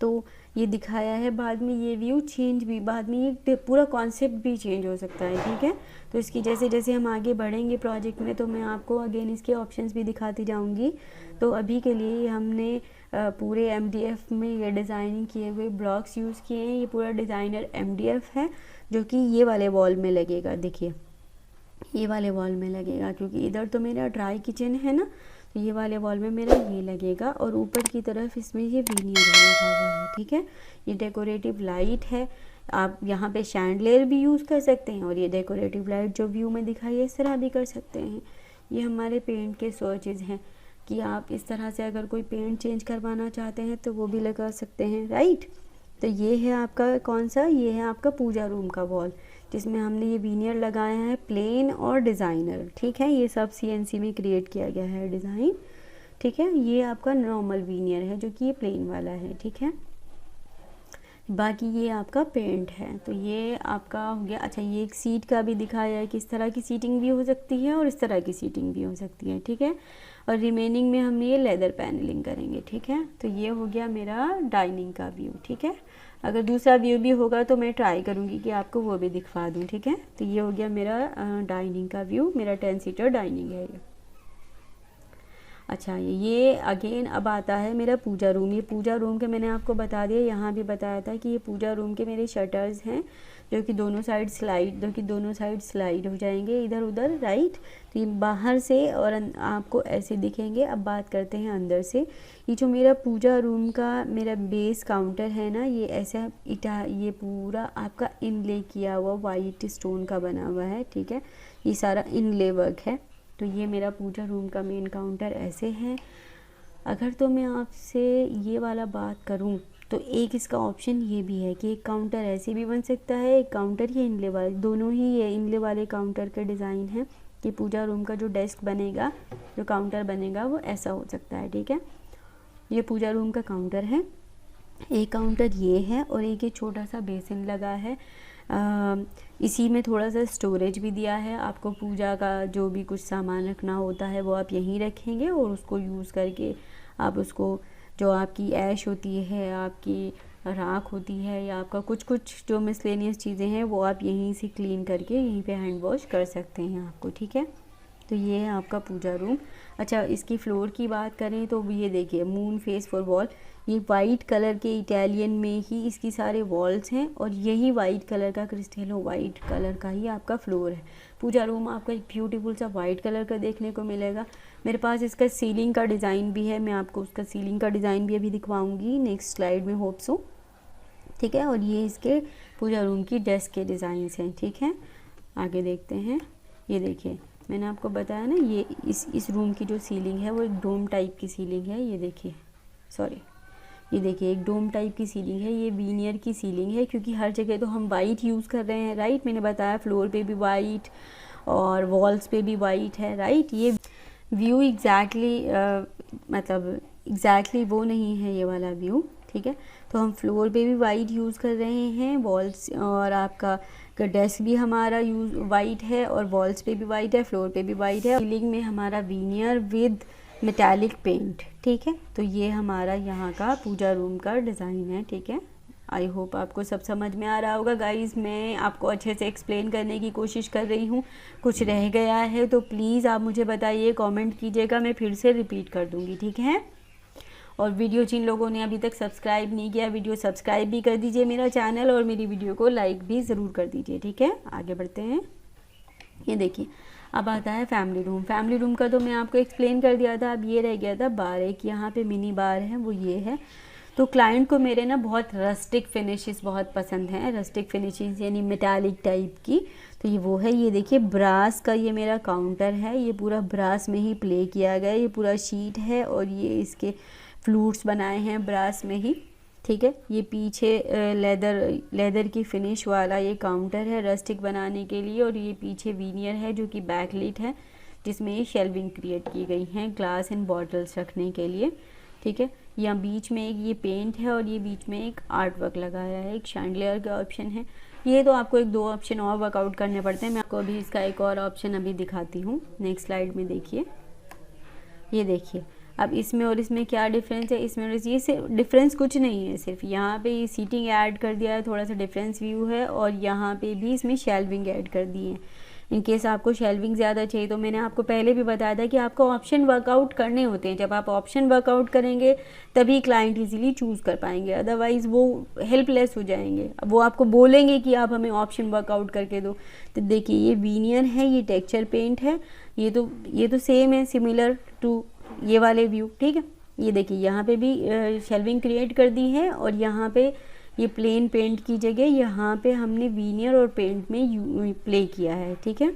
तो ये दिखाया है, बाद में ये व्यू चेंज भी, बाद में ये पूरा कॉन्सेप्ट भी चेंज हो सकता है, ठीक है। तो इसकी जैसे जैसे हम आगे बढ़ेंगे प्रोजेक्ट में तो मैं आपको अगेन इसके ऑप्शंस भी दिखाती जाऊंगी। तो अभी के लिए हमने पूरे MDF में ये डिज़ाइनिंग किए हुए ब्लॉक्स यूज़ किए हैं। ये पूरा डिज़ाइनर MDF है जो कि ये वाले वॉल में लगेगा, देखिए ये वाले वॉल में लगेगा, क्योंकि इधर तो मेरा ड्राई किचन है ना, तो ये वाले वॉल में मेरा ये लगेगा, और ऊपर की तरफ इसमें ये वीनियर लगा हुआ है, ठीक है। ये डेकोरेटिव लाइट है, आप यहाँ पे शैंडलियर भी यूज़ कर सकते हैं, और ये डेकोरेटिव लाइट जो व्यू में दिखाई है इस तरह भी कर सकते हैं। ये हमारे पेंट के स्विचेस हैं कि आप इस तरह से अगर कोई पेंट चेंज करवाना चाहते हैं तो वो भी लगा सकते हैं, राइट। तो ये है आपका कौन सा, ये है आपका पूजा रूम का वॉल जिसमें हमने ये वीनियर लगाया है, प्लेन और डिज़ाइनर, ठीक है। ये सब CNC में क्रिएट किया गया है डिज़ाइन, ठीक है। ये आपका नॉर्मल वीनियर है जो कि ये प्लेन वाला है, ठीक है। बाकी ये आपका पेंट है। तो ये आपका हो गया। अच्छा, ये एक सीट का भी दिखाया है कि इस तरह की सीटिंग भी हो सकती है और इस तरह की सीटिंग भी हो सकती है, ठीक है। और रिमेनिंग में हम ये लेदर पैनलिंग करेंगे, ठीक है। तो ये हो गया मेरा डाइनिंग का व्यू, ठीक है। अगर दूसरा व्यू भी होगा तो मैं ट्राई करूँगी कि आपको वो भी दिखवा दूँ, ठीक है। तो ये हो गया मेरा डाइनिंग का व्यू, मेरा 10 सीटर डाइनिंग है ये। अच्छा, ये अगेन अब आता है मेरा पूजा रूम। ये पूजा रूम के मैंने आपको बता दिया, यहाँ भी बताया था कि ये पूजा रूम के मेरे शटर्स हैं। जो कि दोनों साइड स्लाइड हो जाएंगे इधर उधर, राइट। तो ये बाहर से और आपको ऐसे दिखेंगे। अब बात करते हैं अंदर से। ये जो मेरा पूजा रूम का मेरा बेस काउंटर है ना, ये ऐसा ये पूरा आपका इनले किया हुआ वाइट स्टोन का बना हुआ है, ठीक है। ये सारा इनले वर्क है। तो ये मेरा पूजा रूम का मेन काउंटर ऐसे है। अगर तो मैं आपसे ये वाला बात करूं तो एक इसका ऑप्शन ये भी है कि एक काउंटर ऐसे भी बन सकता है, एक काउंटर ये इनले वाले, दोनों ही ये इनले वाले काउंटर के डिज़ाइन है कि पूजा रूम का जो डेस्क बनेगा, जो काउंटर बनेगा वो ऐसा हो सकता है, ठीक है। ये पूजा रूम का काउंटर है। एक काउंटर ये है और एक ये छोटा सा बेसिन लगा है। इसी में थोड़ा सा स्टोरेज भी दिया है। आपको पूजा का जो भी कुछ सामान रखना होता है वो आप यहीं रखेंगे और उसको यूज़ करके आप उसको, जो आपकी ऐश होती है, आपकी राख होती है, या आपका कुछ जो मिसलेनियस चीज़ें हैं वो आप यहीं से क्लीन करके यहीं पे हैंड वॉश कर सकते हैं आपको, ठीक है। तो ये है आपका पूजा रूम। अच्छा, इसकी फ्लोर की बात करें तो ये देखिए मून फेस फॉर वॉल, ये वाइट कलर के इटालियन में ही इसकी सारे वॉल्स हैं और यही वाइट कलर का क्रिस्टेलो वाइट कलर का ही आपका फ्लोर है। पूजा रूम आपका एक ब्यूटीफुल सा वाइट कलर का देखने को मिलेगा। मेरे पास इसका सीलिंग का डिज़ाइन भी है, मैं आपको उसका सीलिंग का डिज़ाइन भी अभी दिखवाऊंगी नेक्स्ट स्लाइड में, होप सो, ठीक है। और ये इसके पूजा रूम की डेस्क के डिज़ाइंस हैं, ठीक है। आगे देखते हैं। ये देखिए मैंने आपको बताया ना, ये इस रूम की जो सीलिंग है वो एक डोम टाइप की सीलिंग है। ये देखिए, सॉरी, ये देखिए एक डोम टाइप की सीलिंग है। ये वीनियर की सीलिंग है क्योंकि हर जगह तो हम वाइट यूज़ कर रहे हैं, राइट। मैंने बताया फ्लोर पे भी वाइट और वॉल्स पे भी वाइट है, राइट। ये व्यू एग्जैक्टली वो नहीं है ये वाला व्यू, ठीक है। तो हम फ्लोर पे भी वाइट यूज़ कर रहे हैं, वॉल्स और आपका डेस्क भी हमारा यूज़ वाइट है और वॉल्स पे भी वाइट है, फ्लोर पे भी वाइट है। सीलिंग में हमारा वीनियर विद मेटालिक पेंट, ठीक है। तो ये हमारा यहाँ का पूजा रूम का डिज़ाइन है, ठीक है। आई होप आपको सब समझ में आ रहा होगा गाइज़। मैं आपको अच्छे से एक्सप्लेन करने की कोशिश कर रही हूँ। कुछ रह गया है तो प्लीज़ आप मुझे बताइए, कमेंट कीजिएगा, मैं फिर से रिपीट कर दूँगी, ठीक है। और वीडियो जिन लोगों ने अभी तक सब्सक्राइब नहीं किया, वीडियो सब्सक्राइब भी कर दीजिए मेरा चैनल, और मेरी वीडियो को लाइक भी ज़रूर कर दीजिए, ठीक है। आगे बढ़ते हैं। ये देखिए अब आता है फैमिली रूम। फैमिली रूम का तो मैं आपको एक्सप्लेन कर दिया था। अब ये रह गया था बार, एक यहाँ पे मिनी बार है, वो ये है। तो क्लाइंट को मेरे ना बहुत रस्टिक फिनिशेस बहुत पसंद हैं, रस्टिक फिनिशेस यानी मेटालिक टाइप की। तो ये वो है। ये देखिए ब्रास का ये मेरा काउंटर है, ये पूरा ब्रास में ही प्ले किया गया, ये पूरा शीट है और ये इसके फ्लूट्स बनाए हैं ब्रास में ही, ठीक है। ये पीछे लेदर की फिनिश वाला ये काउंटर है रस्टिक बनाने के लिए, और ये पीछे वीनियर है जो कि बैकलिट है, जिसमें ये शेल्विंग क्रिएट की गई हैं ग्लास एंड बॉटल्स रखने के लिए, ठीक है। यहाँ बीच में एक ये पेंट है और ये बीच में एक आर्ट वर्क लगाया है, एक शैंडलियर का ऑप्शन है। ये तो आपको एक दो ऑप्शन और वर्कआउट करने पड़ते हैं, मैं आपको अभी इसका एक और ऑप्शन अभी दिखाती हूँ। नेक्स्ट स्लाइड में देखिए, ये देखिए अब इसमें और इसमें क्या डिफरेंस है। इसमें और ये सिर्फ डिफरेंस कुछ नहीं है, सिर्फ यहाँ पे ये सीटिंग ऐड कर दिया है, थोड़ा सा डिफरेंस व्यू है, और यहाँ पे भी इसमें शेल्विंग ऐड कर दी है। इन केस आपको शेल्विंग ज़्यादा चाहिए तो मैंने आपको पहले भी बताया था कि आपको ऑप्शन वर्कआउट करने होते हैं। जब आप ऑप्शन वर्कआउट करेंगे तभी क्लाइंट इजीली चूज़ कर पाएंगे, अदरवाइज़ वो हेल्पलेस हो जाएंगे। वो आपको बोलेंगे कि आप हमें ऑप्शन वर्कआउट करके दो। तो देखिए ये वीनियर है, ये टेक्सचर पेंट है, ये तो सेम है, सिमिलर टू ये वाले व्यू, ठीक है। ये देखिए यहाँ पे भी शेल्विंग क्रिएट कर दी है, और यहाँ पे ये प्लेन पेंट की जगह यहाँ पे हमने वीनियर और पेंट में प्ले किया है, ठीक है।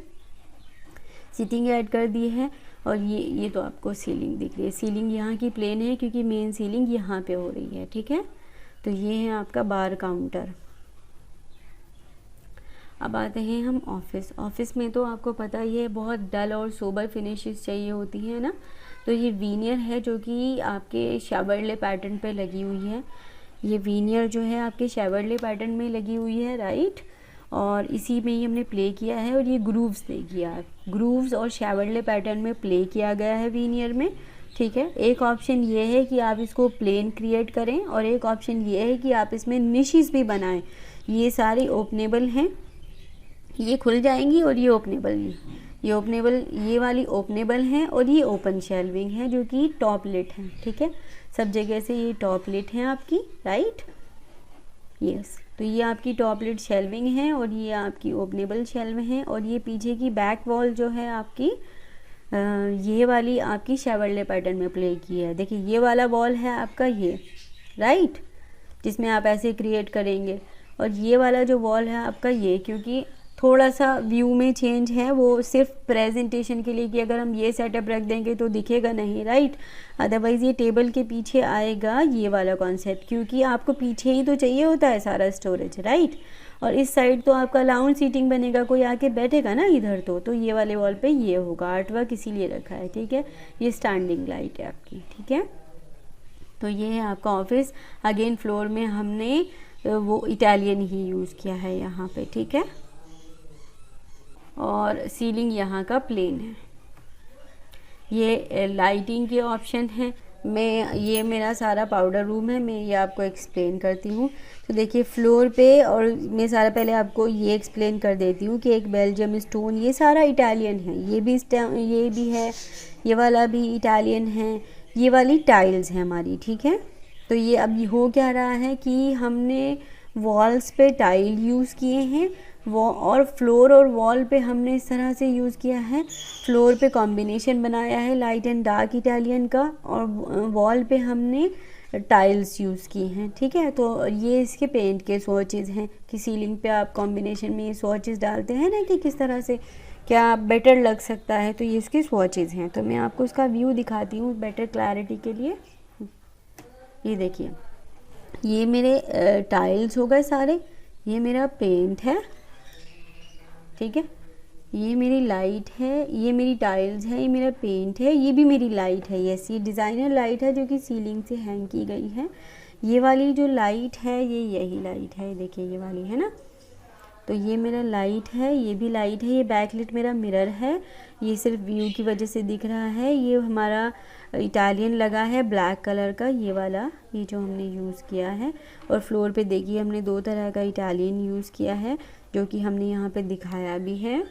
सीटिंग ऐड कर दी है, और ये तो आपको सीलिंग दिख रही है। सीलिंग यहाँ की प्लेन है क्योंकि मेन सीलिंग यहाँ पे हो रही है, ठीक है। तो ये है आपका बार काउंटर। अब आते हैं हम ऑफिस में तो आपको पता ही है बहुत डल और सोबर फिनिशेस चाहिए होती हैं ना। तो ये वीनियर है जो कि आपके शेवर्ले पैटर्न पे लगी हुई है। ये वीनियर जो है आपके शेवर्ले पैटर्न में लगी हुई है, राइट, और इसी में ही हमने प्ले किया है। और ये ग्रूव्स देखिए आप, ग्रूव्स और शेवर्ले पैटर्न में प्ले किया गया है वीनियर में, ठीक है। एक ऑप्शन ये है कि आप इसको प्लेन क्रिएट करें, और एक ऑप्शन ये है कि आप इसमें निशेस भी बनाएं। ये सारी ओपनेबल हैं, ये खुल जाएंगी, और ये ओपनेबल ये वाली ओपनेबल हैं, और ये ओपन शेल्विंग है जो कि टॉप लिट है, ठीक है। सब जगह से ये टॉप लिट है आपकी, राइट, यस। तो ये आपकी टॉप लिड शेल्विंग है और ये आपकी ओपनेबल शेल्व है। और ये पीछे की बैक वॉल जो है आपकी ये वाली आपकी शेवर्ले पैटर्न में प्ले की है। देखिए ये वाला वॉल है आपका ये, राइट, जिसमें आप ऐसे क्रिएट करेंगे। और ये वाला जो वॉल है आपका ये, क्योंकि थोड़ा सा व्यू में चेंज है, वो सिर्फ प्रेजेंटेशन के लिए कि अगर हम ये सेटअप रख देंगे तो दिखेगा नहीं, राइट। अदरवाइज़ ये टेबल के पीछे आएगा ये वाला कॉन्सेप्ट, क्योंकि आपको पीछे ही तो चाहिए होता है सारा स्टोरेज, राइट। और इस साइड तो आपका लाउंज सीटिंग बनेगा, कोई आके बैठेगा ना इधर, तो ये वाले वॉल पे ये होगा, आर्टवर्क इसीलिए रखा है, ठीक है। ये स्टैंडिंग लाइट है आपकी, ठीक है। तो ये है आपका ऑफिस। अगेन फ्लोर में हमने वो इटालियन ही यूज़ किया है यहाँ पे, ठीक है। और सीलिंग यहाँ का प्लेन है। ये लाइटिंग के ऑप्शन है। ये मेरा सारा पाउडर रूम है, मैं ये आपको एक्सप्लेन करती हूँ। तो देखिए फ्लोर पे, और मैं सारा पहले आपको ये एक्सप्लेन कर देती हूँ कि एक बेल्जियम स्टोन, ये सारा इटालियन है, ये भी है, ये वाला भी इटालियन है, ये वाली टाइल्स है हमारी, ठीक है। तो ये अभी हो क्या रहा है कि हमने वॉल्स पे टाइल यूज़ किए हैं, वो और फ्लोर और वॉल पे हमने इस तरह से यूज़ किया है। फ्लोर पे कॉम्बिनेशन बनाया है लाइट एंड डार्क इटालियन का, और वॉल पे हमने टाइल्स यूज़ की हैं, ठीक है। तो ये इसके पेंट के स्वॉचेज़ हैं कि सीलिंग पे आप कॉम्बिनेशन में ये स्वॉचेज़ डालते हैं ना कि किस तरह से क्या बेटर लग सकता है, तो ये इसके स्वॉचेज़ हैं। तो मैं आपको इसका व्यू दिखाती हूँ बेटर क्लैरिटी के लिए। ये देखिए, ये मेरे टाइल्स हो गए सारे, ये मेरा पेंट है, ठीक है। ये मेरी लाइट है, ये मेरी टाइल्स है, ये मेरा पेंट है, ये भी मेरी लाइट है। ये डिज़ाइनर लाइट है जो कि सीलिंग से हैंग की गई है। ये वाली जो लाइट है ये यही लाइट है, देखिए ये वाली है ना। तो ये मेरा लाइट है, ये भी लाइट है। ये बैकलाइट मेरा मिरर है, ये सिर्फ व्यू की वजह से दिख रहा है। ये हमारा इटालियन लगा है ब्लैक कलर का, ये वाला, ये जो हमने यूज़ किया है। और फ्लोर पे देखिए हमने 2 तरह का इटालियन यूज़ किया है, जो कि हमने यहाँ पे दिखाया भी है,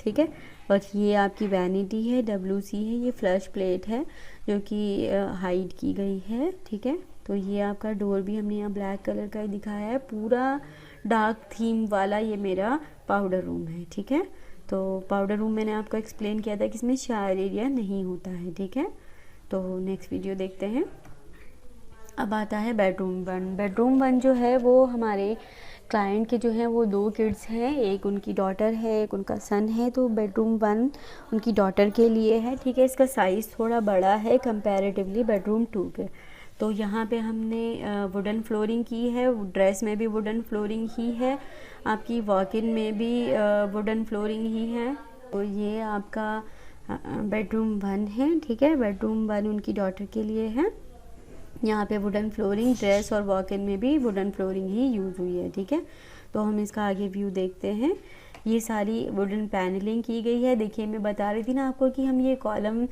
ठीक है। और ये आपकी वैनिटी है, WC है, ये फ्लश प्लेट है जो कि हाइड की गई है, ठीक है। तो ये आपका डोर भी हमने यहाँ ब्लैक कलर का ही दिखाया है। पूरा डार्क थीम वाला ये मेरा पाउडर रूम है, ठीक है। तो पाउडर रूम मैंने आपको एक्सप्लेन किया था कि इसमें शायर एरिया नहीं होता है, ठीक है। तो नेक्स्ट वीडियो देखते हैं। अब आता है बेडरूम 1। बेडरूम 1 जो है वो हमारे क्लाइंट के जो है वो 2 किड्स हैं, एक उनकी डॉटर है, एक उनका सन है। तो बेडरूम 1 उनकी डॉटर के लिए है, ठीक है। इसका साइज़ थोड़ा बड़ा है कंपैरेटिवली बेडरूम 2 के। तो यहाँ पे हमने वुडन फ्लोरिंग की है, ड्रेस में भी वुडन फ्लोरिंग ही है, आपकी वॉक इन में भी वुडन फ्लोरिंग ही है। तो ये आपका बेडरूम 1 है, ठीक है। बेडरूम 1 उनकी डॉटर के लिए है। यहाँ पे वुडन फ्लोरिंग, ड्रेस और वॉक इन में भी वुडन फ्लोरिंग ही यूज़ हुई है, ठीक है। तो हम इसका आगे व्यू देखते हैं। ये सारी वुडन पैनलिंग की गई है। देखिए मैं बता रही थी ना आपको कि हम ये कॉलम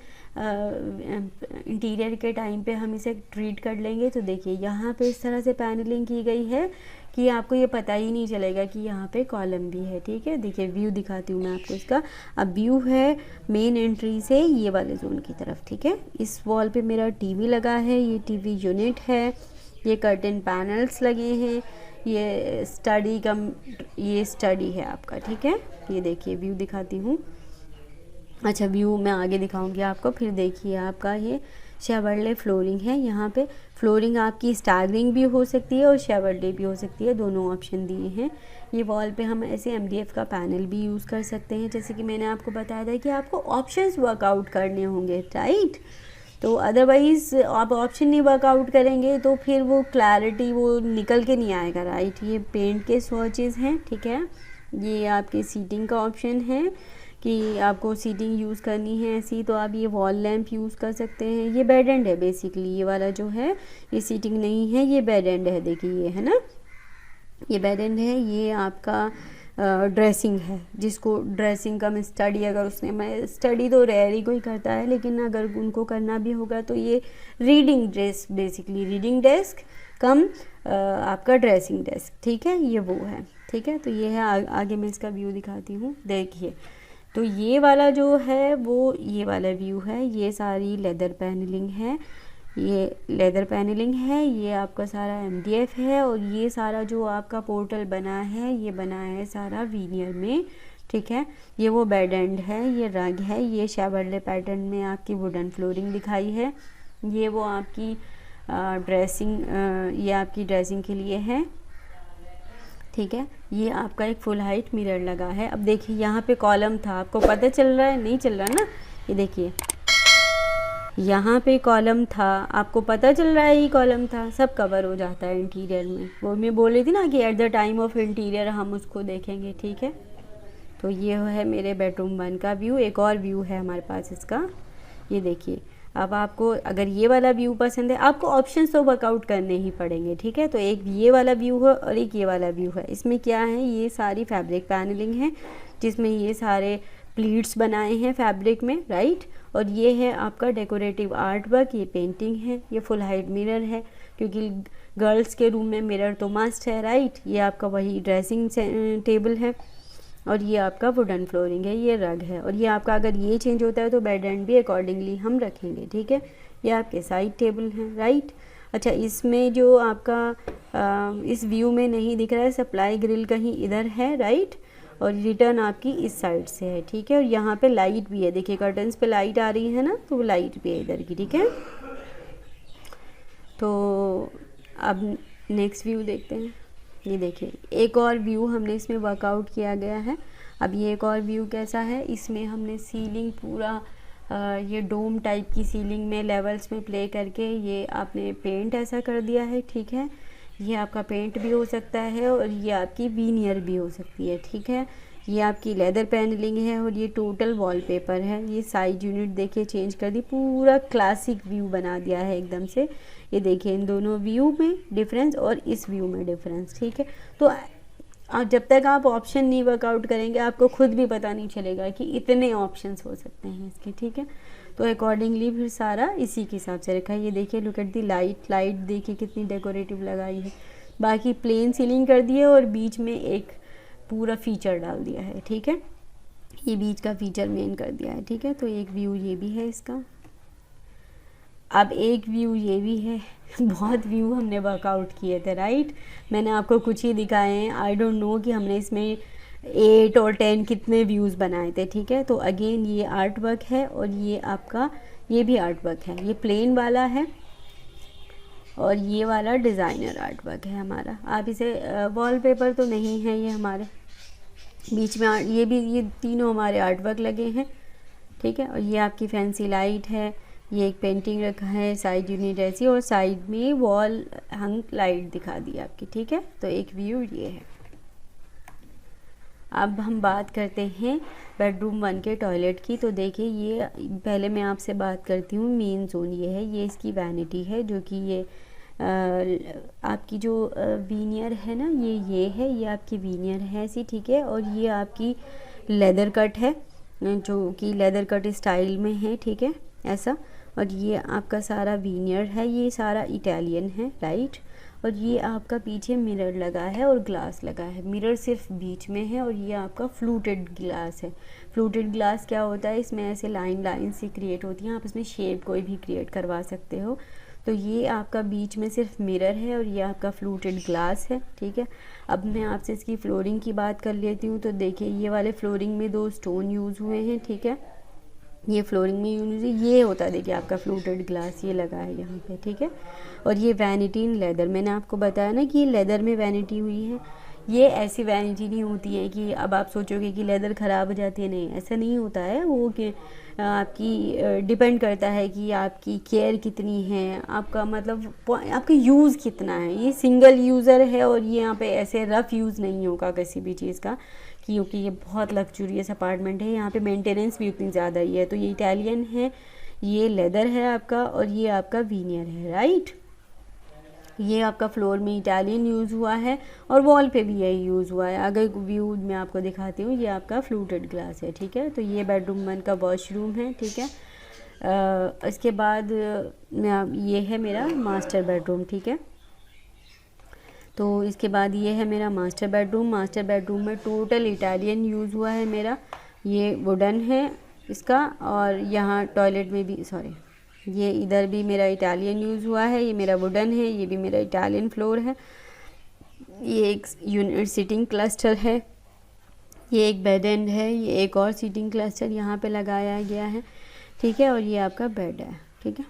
इंटीरियर के टाइम पे हम इसे ट्रीट कर लेंगे। तो देखिए यहाँ पे इस तरह से पैनलिंग की गई है कि आपको ये पता ही नहीं चलेगा कि यहाँ पे कॉलम भी है, ठीक है। देखिए व्यू दिखाती हूँ मैं आपको इसका। अब व्यू है मेन एंट्री से ये वाले जोन की तरफ, ठीक है। इस वॉल पे मेरा टीवी लगा है, ये टीवी यूनिट है, ये कर्टन पैनल्स लगे हैं, ये स्टडी है आपका, ठीक है। ये देखिए व्यू दिखाती हूँ। अच्छा व्यू मैं आगे दिखाऊंगी आपको। फिर देखिए आपका ये शेवर्ले फ्लोरिंग है। यहाँ पे फ्लोरिंग आपकी स्टैगरिंग भी हो सकती है और शेवर्ले भी हो सकती है, दोनों ऑप्शन दिए हैं। ये वॉल पे हम ऐसे MDF का पैनल भी यूज़ कर सकते हैं, जैसे कि मैंने आपको बताया था कि आपको ऑप्शंस वर्कआउट करने होंगे, राइट। तो अदरवाइज़ आप ऑप्शन नहीं वर्कआउट करेंगे तो फिर वो क्लैरिटी वो निकल के नहीं आएगा, राइट। ये पेंट के स्वॉचेज़ हैं, ठीक है। ये आपके सीटिंग का ऑप्शन है कि आपको सीटिंग यूज़ करनी है ऐसी, तो आप ये वॉल लैंप यूज़ कर सकते हैं। ये बेड एंड है बेसिकली, ये वाला जो है ये सीटिंग नहीं है, ये बेड एंड है। देखिए ये है ना, ये बेड एंड है। ये आपका ड्रेसिंग है, जिसको ड्रेसिंग का मैं स्टडी, अगर उसने, मैं स्टडी तो रेयर ही कोई करता है, लेकिन अगर उनको करना भी होगा तो ये reading dress, basically reading desk cum आपका ड्रेसिंग डेस्क, ठीक है। ये वो है, ठीक है। तो ये है, आगे मैं इसका व्यू दिखाती हूँ। देखिए तो ये वाला जो है वो ये वाला व्यू है। ये सारी लेदर पैनलिंग है, ये लेदर पैनलिंग है, ये आपका सारा MDF है, और ये सारा जो आपका पोर्टल बना है ये बना है सारा वीनियर में, ठीक है। ये वो बेड एंड है, ये रग है, ये शेवरले पैटर्न में आपकी वुडन फ्लोरिंग दिखाई है। ये वो आपकी ड्रेसिंग, ये आपकी ड्रेसिंग के लिए है, ठीक है। ये आपका एक फुल हाइट मिरर लगा है। अब देखिए यहाँ पे कॉलम था, आपको पता चल रहा है? नहीं चल रहा ना, ये देखिए यहाँ पे कॉलम था, आपको पता चल रहा है ये कॉलम था। सब कवर हो जाता है इंटीरियर में, वो मैं बोल रही थी ना कि at the time of interior हम उसको देखेंगे, ठीक है। तो ये है मेरे बेडरूम 1 का व्यू। एक और व्यू है हमारे पास इसका, ये देखिए। अब आपको अगर ये वाला व्यू पसंद है, आपको ऑप्शंस तो वर्कआउट करने ही पड़ेंगे, ठीक है। तो एक ये वाला व्यू है और एक ये वाला व्यू है। इसमें क्या है, ये सारी फैब्रिक पैनलिंग है जिसमें ये सारे प्लीट्स बनाए हैं फैब्रिक में, राइट। और ये है आपका डेकोरेटिव आर्ट वर्क, ये पेंटिंग है, ये फुल हाइट मिरर है क्योंकि गर्ल्स के रूम में मिरर तो मस्ट है, राइट। ये आपका वही ड्रेसिंग टेबल है, और ये आपका वुडन फ्लोरिंग है, ये रग है। और ये आपका अगर ये चेंज होता है तो बेड एंड भी अकॉर्डिंगली हम रखेंगे, ठीक है। ये आपके साइड टेबल हैं, राइट। अच्छा, इसमें जो आपका इस व्यू में नहीं दिख रहा है, सप्लाई ग्रिल कहीं इधर है, राइट। और रिटर्न आपकी इस साइड से है, ठीक है। और यहाँ पे लाइट भी है, देखिए कर्टन्स पे लाइट आ रही है ना, तो वो लाइट भी है इधर की, ठीक है। तो अब नेक्स्ट व्यू देखते हैं। ये देखिए एक और व्यू हमने इसमें वर्कआउट किया गया है। अब ये एक और व्यू कैसा है, इसमें हमने सीलिंग पूरा ये डोम टाइप की सीलिंग में लेवल्स में प्ले करके ये आपने पेंट ऐसा कर दिया है, ठीक है। ये आपका पेंट भी हो सकता है और ये आपकी वीनियर भी हो सकती है, ठीक है। ये आपकी लेदर पैनलिंग है और ये टोटल वॉलपेपर है। ये साइड यूनिट देखिए चेंज कर दी, पूरा क्लासिक व्यू बना दिया है एकदम से। ये देखिए इन दोनों व्यू में डिफरेंस और इस व्यू में डिफरेंस, ठीक है। तो जब तक आप ऑप्शन नहीं वर्कआउट करेंगे आपको खुद भी पता नहीं चलेगा कि इतने ऑप्शंस हो सकते हैं इसके, ठीक है। तो अकॉर्डिंगली फिर सारा इसी के हिसाब से रखा है। ये देखिए लुक एट दी लाइट देखिए कितनी डेकोरेटिव लगाई है। बाकी प्लेन सीलिंग कर दी है और बीच में एक पूरा फीचर डाल दिया है, ठीक है। ये बीच का फीचर मेन कर दिया है, ठीक है। तो एक व्यू ये भी है इसका। अब एक व्यू ये भी है। बहुत व्यू हमने वर्कआउट किए थे, राइट। मैंने आपको कुछ ही दिखाए हैं, आई डोंट नो कि हमने इसमें 8 और 10 कितने व्यूज़ बनाए थे, ठीक है। तो अगेन ये आर्ट वर्क है और ये आपका ये भी आर्ट वर्क है। ये प्लेन वाला है और ये वाला डिज़ाइनर आर्ट वर्क है हमारा। आप इसे वॉलपेपर तो नहीं है ये हमारे बीच में, ये भी ये तीनों हमारे आर्ट वर्क लगे हैं, ठीक है। और ये आपकी फैंसी लाइट है, ये एक पेंटिंग रखा है, साइड यूनिट ऐसी, और साइड में वॉल हंग लाइट दिखा दी आपकी, ठीक है। तो एक व्यू ये है। अब हम बात करते हैं बेडरूम 1 के टॉयलेट की। तो देखिए ये पहले मैं आपसे बात करती हूँ मेन जोन ये है, ये इसकी वैनिटी है जो कि ये आपकी जो वीनियर है ना, ये है, ये आपकी वीनियर है ऐसी, ठीक है। और ये आपकी लेदर कट है जो कि लेदर कट स्टाइल में है, ठीक है, ऐसा। और ये आपका सारा वीनियर है, ये सारा इटालियन है, राइट। और ये आपका पीछे मिरर लगा है और ग्लास लगा है। मिरर सिर्फ बीच में है और ये आपका फ्लूटेड ग्लास है। फ्लूटेड ग्लास क्या होता है, इसमें ऐसे लाइन सी क्रिएट होती हैं, आप इसमें शेप कोई भी क्रिएट करवा सकते हो। तो ये आपका बीच में सिर्फ मिरर है और ये आपका फ्लूटेड ग्लास है, ठीक है। अब मैं आपसे इसकी फ्लोरिंग की बात कर लेती हूँ। तो देखिए ये वाले फ्लोरिंग में 2 स्टोन यूज़ हुए हैं, ठीक है। ये फ्लोरिंग में यूज़ ये होता है, देखिए आपका फ्लूटेड ग्लास ये लगा है यहाँ पे, ठीक है। और ये वैनिटी इन लेदर, मैंने आपको बताया ना कि ये लेदर में वैनिटी हुई है। ये ऐसी वैनिटी नहीं होती है कि अब आप सोचोगे कि लेदर ख़राब हो जाती है, नहीं, ऐसा नहीं होता है। वो कि आपकी डिपेंड करता है कि आपकी केयर कितनी है, आपका मतलब आपका यूज़ कितना है। ये सिंगल यूज़र है और ये यहाँ पे ऐसे रफ़ यूज़ नहीं होगा किसी भी चीज़ का, क्योंकि ये बहुत लग्जूरियस अपार्टमेंट है, यहाँ पे मेंटेनेंस भी उतनी ज़्यादा ही है। तो ये इटालियन है, ये लेदर है आपका, और ये आपका वीनियर है, राइट। ये आपका फ्लोर में इटालियन यूज़ हुआ है और वॉल पे भी यही यूज़ हुआ है। अगर व्यू मैं आपको दिखाती हूँ, ये आपका फ्लूटेड ग्लास है, ठीक है। तो ये बेडरूम 1 का वॉशरूम है, ठीक है। इसके बाद ये है मेरा मास्टर बेडरूम, ठीक है। तो इसके बाद ये है मेरा मास्टर बेडरूम। मास्टर बेडरूम में टोटल इटालियन यूज़ हुआ है मेरा। ये वुडन है इसका, और यहाँ टॉयलेट में भी ये इधर भी मेरा इटालियन यूज़ हुआ है, ये मेरा वुडन है, ये भी मेरा इटालियन फ्लोर है। ये एक यूनिट सीटिंग क्लस्टर है, ये एक बेड एंड है, ये एक और सीटिंग क्लस्टर यहाँ पे लगाया गया है, ठीक है। और ये आपका बेड है, ठीक है।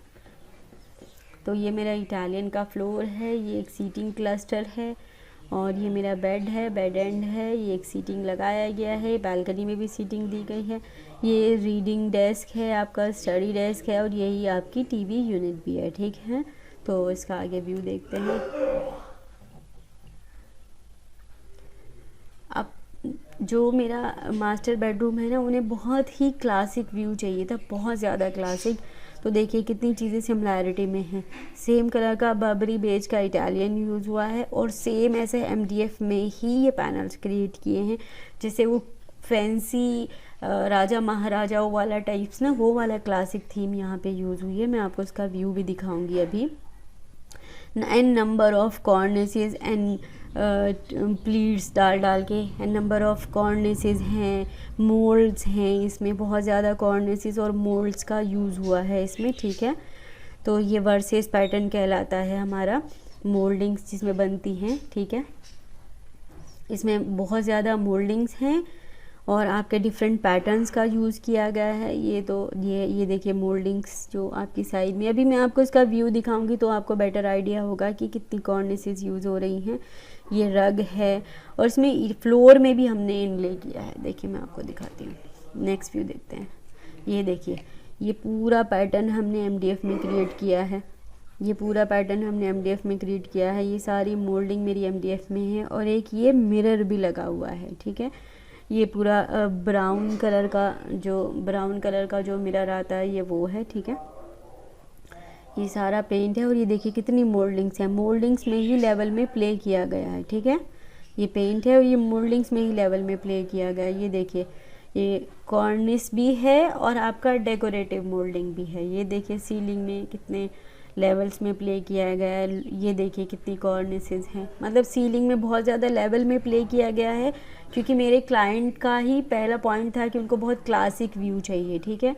तो ये मेरा इटालियन का फ्लोर है, ये एक सीटिंग क्लस्टर है, और ये मेरा बेड है, बेड एंड है, ये एक सीटिंग लगाया गया है, बालकनी में भी सीटिंग दी गई है। ये रीडिंग डेस्क है, आपका स्टडी डेस्क है, और यही आपकी टीवी यूनिट भी है, ठीक है। तो इसका आगे व्यू देखते हैं। अब जो मेरा मास्टर बेडरूम है ना, उन्हें बहुत ही क्लासिक व्यू चाहिए था, बहुत ज़्यादा क्लासिक। तो देखिए कितनी चीज़ें सिमिलैरिटी में हैं। सेम कलर का बर्बरी बेज का इटालियन यूज़ हुआ है, और सेम ऐसे एमडीएफ में ही ये पैनल्स क्रिएट किए हैं, जैसे वो फैंसी राजा महाराजाओं वाला टाइप्स ना, वो वाला क्लासिक थीम यहाँ पे यूज़ हुई है। मैं आपको इसका व्यू भी दिखाऊंगी अभी। An number of cornices and pleats डाल के एन नंबर ऑफ कॉर्निसेस हैं, मोल्ड्स हैं, इसमें बहुत ज़्यादा कॉर्निसेस और मोल्ड्स का यूज़ हुआ है इसमें, ठीक है। तो ये वर्सेस पैटर्न कहलाता है हमारा, मोल्डिंग्स जिसमें बनती हैं, ठीक है। इसमें बहुत ज़्यादा मोल्डिंग्स हैं और आपके डिफरेंट पैटर्न्स का यूज़ किया गया है। ये तो ये देखिए मोल्डिंग्स जो आपकी साइड में, अभी मैं आपको इसका व्यू दिखाऊंगी तो आपको बेटर आइडिया होगा कि कितनी कॉर्निसेस यूज़ हो रही हैं। ये रग है, और इसमें फ्लोर में भी हमने इनले किया है। देखिए मैं आपको दिखाती हूँ, नेक्स्ट व्यू देखते हैं। ये देखिए, ये पूरा पैटर्न हमने एमडीएफ में क्रिएट किया है, ये पूरा पैटर्न हमने एमडीएफ में क्रिएट किया है। ये सारी मोल्डिंग मेरी एमडीएफ में है, और एक ये मिरर भी लगा हुआ है, ठीक है। ये पूरा ब्राउन कलर का जो मिरर आता है, ये वो है, ठीक है। ये सारा पेंट है, और ये देखिए कितनी मोल्डिंग्स हैं, मोल्डिंग्स में ही लेवल में प्ले किया गया है, ठीक है। ये पेंट है और ये मोल्डिंग्स में ही लेवल में प्ले किया गया है। ये देखिए, ये कॉर्निस भी है और आपका डेकोरेटिव मोल्डिंग भी है। ये देखिए सीलिंग में कितने लेवल्स में प्ले किया गया है। ये देखिए कितनी कॉर्निसेस हैं, मतलब सीलिंग में बहुत ज़्यादा लेवल में प्ले किया गया है, क्योंकि मेरे क्लाइंट का ही पहला पॉइंट था कि उनको बहुत क्लासिक व्यू चाहिए, ठीक है।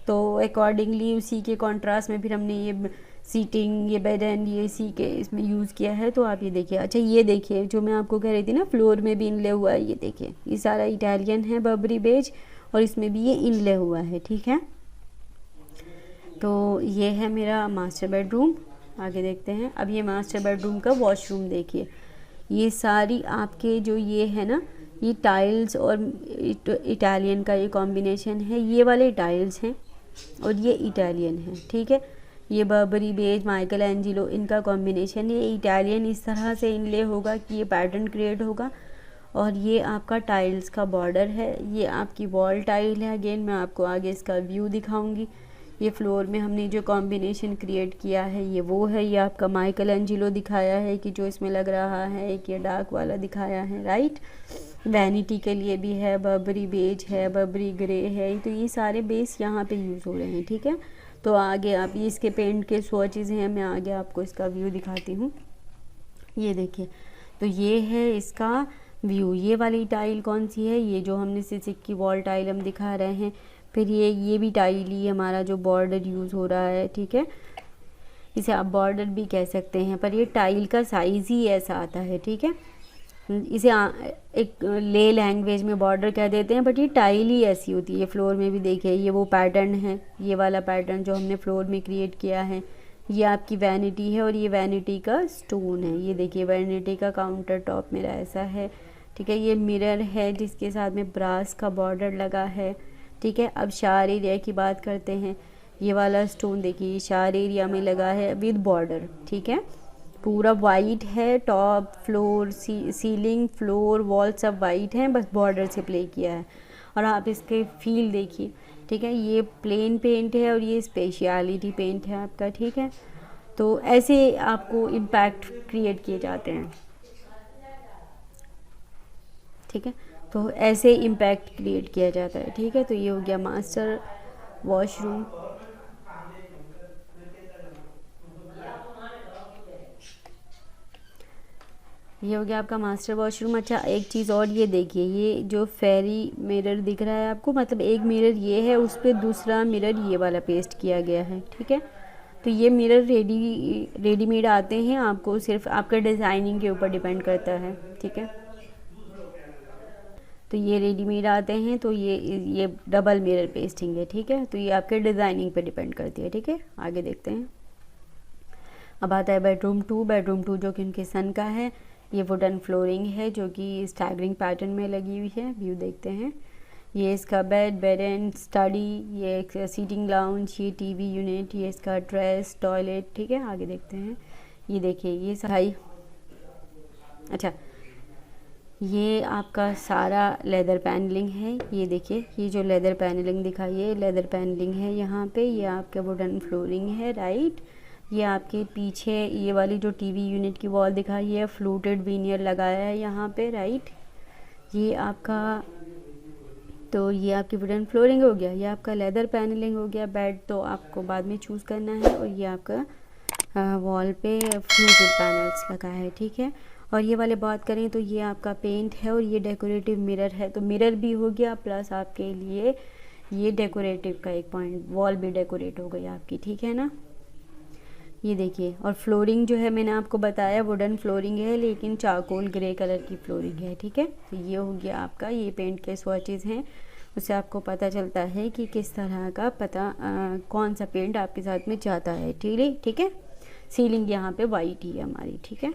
तो अकॉर्डिंगली उसी के कॉन्ट्रास्ट में फिर हमने ये सीटिंग, ये बेड एंड, ये इसी के इसमें यूज़ किया है। तो आप ये देखिए, अच्छा ये देखिए जो मैं आपको कह रही थी ना, फ्लोर में भी इनले हुआ है। ये देखिए, ये सारा इटालियन है बर्बरी बेज, और इसमें भी ये इनले हुआ है, ठीक है। तो ये है मेरा मास्टर बेडरूम। आगे देखते हैं। अब ये मास्टर बेडरूम का वॉशरूम देखिए, ये सारी आपके जो ये है ना, ये टाइल्स और इटालियन का ये कॉम्बिनेशन है। ये वाले टाइल्स हैं और ये इटालियन है, ठीक है। ये बर्बरी बेज, माइकल एंजिलो, इनका कॉम्बिनेशन। ये इटालियन इस तरह से इनले होगा कि ये पैटर्न क्रिएट होगा, और ये आपका टाइल्स का बॉर्डर है। ये आपकी वॉल टाइल है। अगेन मैं आपको आगे इसका व्यू दिखाऊंगी। ये फ्लोर में हमने जो कॉम्बिनेशन क्रिएट किया है, ये वो है। ये आपका माइकल एंजिलो दिखाया है कि जो इसमें लग रहा है, एक ये डार्क वाला दिखाया है, राइट। वैनिटी के लिए भी है, बर्बरी बेज है, बर्बरी ग्रे है। तो ये सारे बेस यहाँ पे यूज़ हो रहे हैं, ठीक है। तो आगे आप ये इसके पेंट के स्वॉचेस हैं, मैं आगे आपको इसका व्यू दिखाती हूँ। ये देखिए, तो ये है इसका व्यू। ये वाली टाइल कौन सी है? ये जो हमने सिसिक की वॉल टाइल हम दिखा रहे हैं। फिर ये भी टाइल ही हमारा जो बॉर्डर यूज़ हो रहा है, ठीक है। इसे आप बॉर्डर भी कह सकते हैं, पर ये टाइल का साइज़ ही ऐसा आता है, ठीक है। इसे एक ले लैंग्वेज में बॉर्डर कह देते हैं, बट ये टाइल ही ऐसी होती है। फ्लोर में भी देखिए, ये वो पैटर्न है, ये वाला पैटर्न जो हमने फ्लोर में क्रिएट किया है। ये आपकी वैनिटी है, और ये वैनिटी का स्टोन है। ये देखिए, वैनिटी का काउंटर टॉप मेरा ऐसा है, ठीक है। ये मिरर है जिसके साथ में ब्रास का बॉर्डर लगा है, ठीक है। अब शार एरिया की बात करते हैं। ये वाला स्टोन देखिए, शार एरिया में लगा है विद बॉर्डर, ठीक है। पूरा वाइट है, top, floor, ceiling, floor, wall सब वाइट हैं, बस बॉर्डर से प्ले किया है। और आप इसके फील देखिए, ठीक है। ये प्लेन पेंट है और ये स्पेशलिटी पेंट है आपका, ठीक है। तो ऐसे आपको इम्पैक्ट क्रिएट किए जाते हैं, ठीक है। तो ऐसे इम्पैक्ट क्रिएट किया जाता है, ठीक है। तो ये हो गया मास्टर वॉशरूम। ये हो गया आपका मास्टर वॉशरूम। अच्छा, एक चीज़ और, ये देखिए, ये जो फेरी मिरर दिख रहा है आपको, मतलब एक मिरर ये है, उस पर दूसरा मिरर ये वाला पेस्ट किया गया है, ठीक है। तो ये मिरर रेडीमेड आते हैं, आपको सिर्फ आपका डिज़ाइनिंग के ऊपर डिपेंड करता है, ठीक है। तो ये रेडीमेड आते हैं, तो ये डबल मिरर पेस्टिंग है, ठीक है। तो ये आपके डिज़ाइनिंग पे डिपेंड करती है, ठीक है। आगे देखते हैं। अब आता है बेडरूम 2। बेडरूम 2 जो कि उनके सन का है। ये वुडन फ्लोरिंग है जो कि स्टैगरिंग पैटर्न में लगी हुई है। व्यू देखते हैं। ये इसका बेड एंड स्टडी, ये एक सीटिंग लाउंज, ये टीवी यूनिट, ये इसका ड्रेस, टॉयलेट, ठीक है। आगे देखते हैं। ये देखिए ये सफाई, अच्छा ये आपका सारा लेदर पैनलिंग है। ये देखिए ये जो लेदर पैनलिंग दिखाई है, लेदर पैनलिंग है यहाँ पे। ये आपके वुडन फ्लोरिंग है, राइट। ये आपके पीछे ये वाली जो टीवी यूनिट की वॉल दिखाई है, फ्लूटेड वीनियर लगाया है यहाँ पे, राइट। ये आपका, तो ये आपकी वुडन फ्लोरिंग हो गया, ये आपका लेदर पैनलिंग हो गया। बेड तो आपको बाद में चूज़ करना है। और ये आपका वॉल पे फ्लूटेड पैनल्स लगा है, ठीक है। और ये वाले बात करें तो ये आपका पेंट है और ये डेकोरेटिव मिरर है। तो मिरर भी हो गया प्लस आपके लिए ये डेकोरेटिव का एक पॉइंट, वॉल भी डेकोरेट हो गई आपकी, ठीक है ना। ये देखिए, और फ्लोरिंग जो है मैंने आपको बताया वुडन फ्लोरिंग है लेकिन चारकोल ग्रे कलर की फ्लोरिंग है, ठीक है। तो ये हो गया आपका, ये पेंट के स्वॉचेस हैं, उससे आपको पता चलता है कि किस तरह का कौन सा पेंट आपके साथ में जाता है, ठीक है। सीलिंग यहाँ पे वाइट ही है हमारी, ठीक है।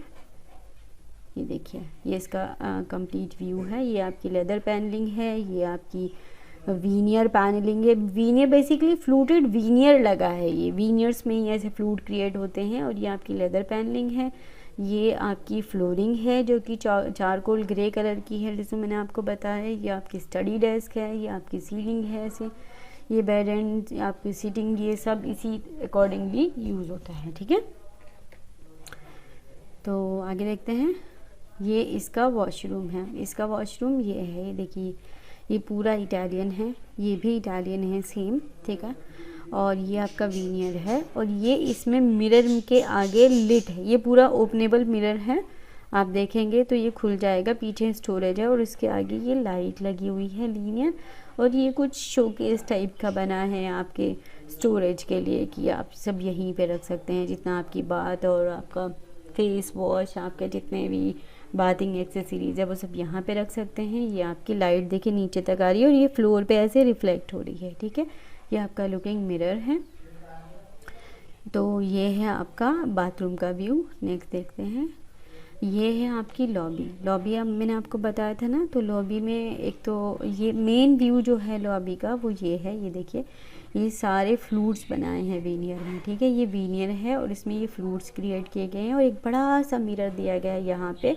ये देखिए ये इसका कंप्लीट व्यू है। ये आपकी लेदर पैनलिंग है, ये आपकी वीनियर पैनलिंग है। वीनियर बेसिकली फ्लूटेड वीनियर लगा है, ये वीनियर्स में ही ऐसे फ्लूट क्रिएट होते हैं। और ये आपकी लेदर पैनलिंग है। ये आपकी फ्लोरिंग है जो कि चारकोल ग्रे कलर की है, जैसे मैंने आपको बताया। ये आपकी स्टडी डेस्क है, ये आपकी सीलिंग है ऐसे, ये बेड एंड आपकी सीटिंग, ये सब इसी अकॉर्डिंगली यूज़ होता है, ठीक है। तो आगे देखते हैं। ये इसका वॉशरूम है। इसका वॉशरूम ये है, ये देखिए ये पूरा इटालियन है, ये भी इटालियन है सेम, ठीक है। और ये आपका वीनियर है और ये इसमें मिरर के आगे लिट है, ये पूरा ओपनेबल मिरर है। आप देखेंगे तो ये खुल जाएगा, पीछे स्टोरेज है और इसके आगे ये लाइट लगी हुई है लीनियर। और ये कुछ शोकेस टाइप का बना है आपके स्टोरेज के लिए कि आप सब यहीं पे रख सकते हैं, जितना आपकी बात और आपका फेस वॉश, आपके जितने भी बाथिंग एक्सेसरीज है वो सब यहाँ पे रख सकते हैं। ये आपकी लाइट देखिए नीचे तक आ रही है और ये फ्लोर पे ऐसे रिफ्लेक्ट हो रही है, ठीक है। ये आपका लुकिंग मिरर है। तो ये है आपका बाथरूम का व्यू। नेक्स्ट देखते हैं। ये है आपकी लॉबी अब मैंने आपको बताया था ना। तो लॉबी में एक तो ये मेन व्यू जो है लॉबी का वो ये है। ये देखिए ये सारे फ्लूट्स बनाए हैं वीनियर में, ठीक है। ये वीनियर है और इसमें ये फ्लूट्स क्रिएट किए गए हैं और एक बड़ा सा मिरर दिया गया है यहाँ पे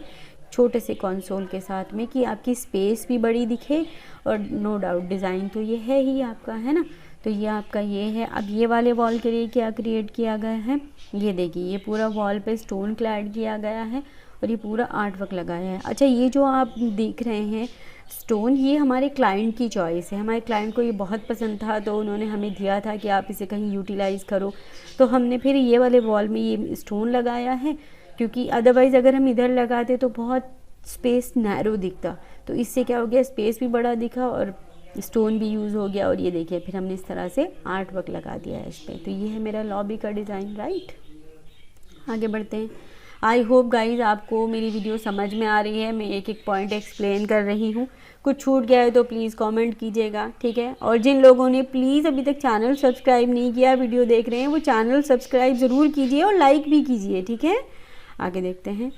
छोटे से कंसोल के साथ में कि आपकी स्पेस भी बड़ी दिखे। और नो डाउट डिज़ाइन तो ये है ही आपका, है ना। तो ये आपका ये है। अब ये वाले वॉल के लिए क्या क्रिएट किया गया है, ये देखिए ये पूरा वॉल पे स्टोन क्लैड किया गया है और ये पूरा आर्ट वर्क लगाया है। अच्छा ये जो आप देख रहे हैं स्टोन, ये हमारे क्लाइंट की चॉइस है। हमारे क्लाइंट को ये बहुत पसंद था तो उन्होंने हमें दिया था कि आप इसे कहीं यूटिलाइज़ करो। तो हमने फिर ये वाले वॉल में ये स्टोन लगाया है, क्योंकि अदरवाइज़ अगर हम इधर लगाते तो बहुत स्पेस नैरो दिखता। तो इससे क्या हो गया, स्पेस भी बड़ा दिखा और स्टोन भी यूज़ हो गया। और ये देखिए फिर हमने इस तरह से आर्ट वर्क लगा दिया है इस पर। तो ये है मेरा लॉबी का डिज़ाइन, राइट। आगे बढ़ते हैं। आई होप गाइज आपको मेरी वीडियो समझ में आ रही है। मैं एक एक पॉइंट एक्सप्लेन कर रही हूँ। कुछ छूट गया है तो प्लीज़ कमेंट कीजिएगा, ठीक है। और जिन लोगों ने प्लीज़ अभी तक चैनल सब्सक्राइब नहीं किया, वीडियो देख रहे हैं, वो चैनल सब्सक्राइब ज़रूर कीजिए और लाइक भी कीजिए, ठीक है। आगे देखते हैं।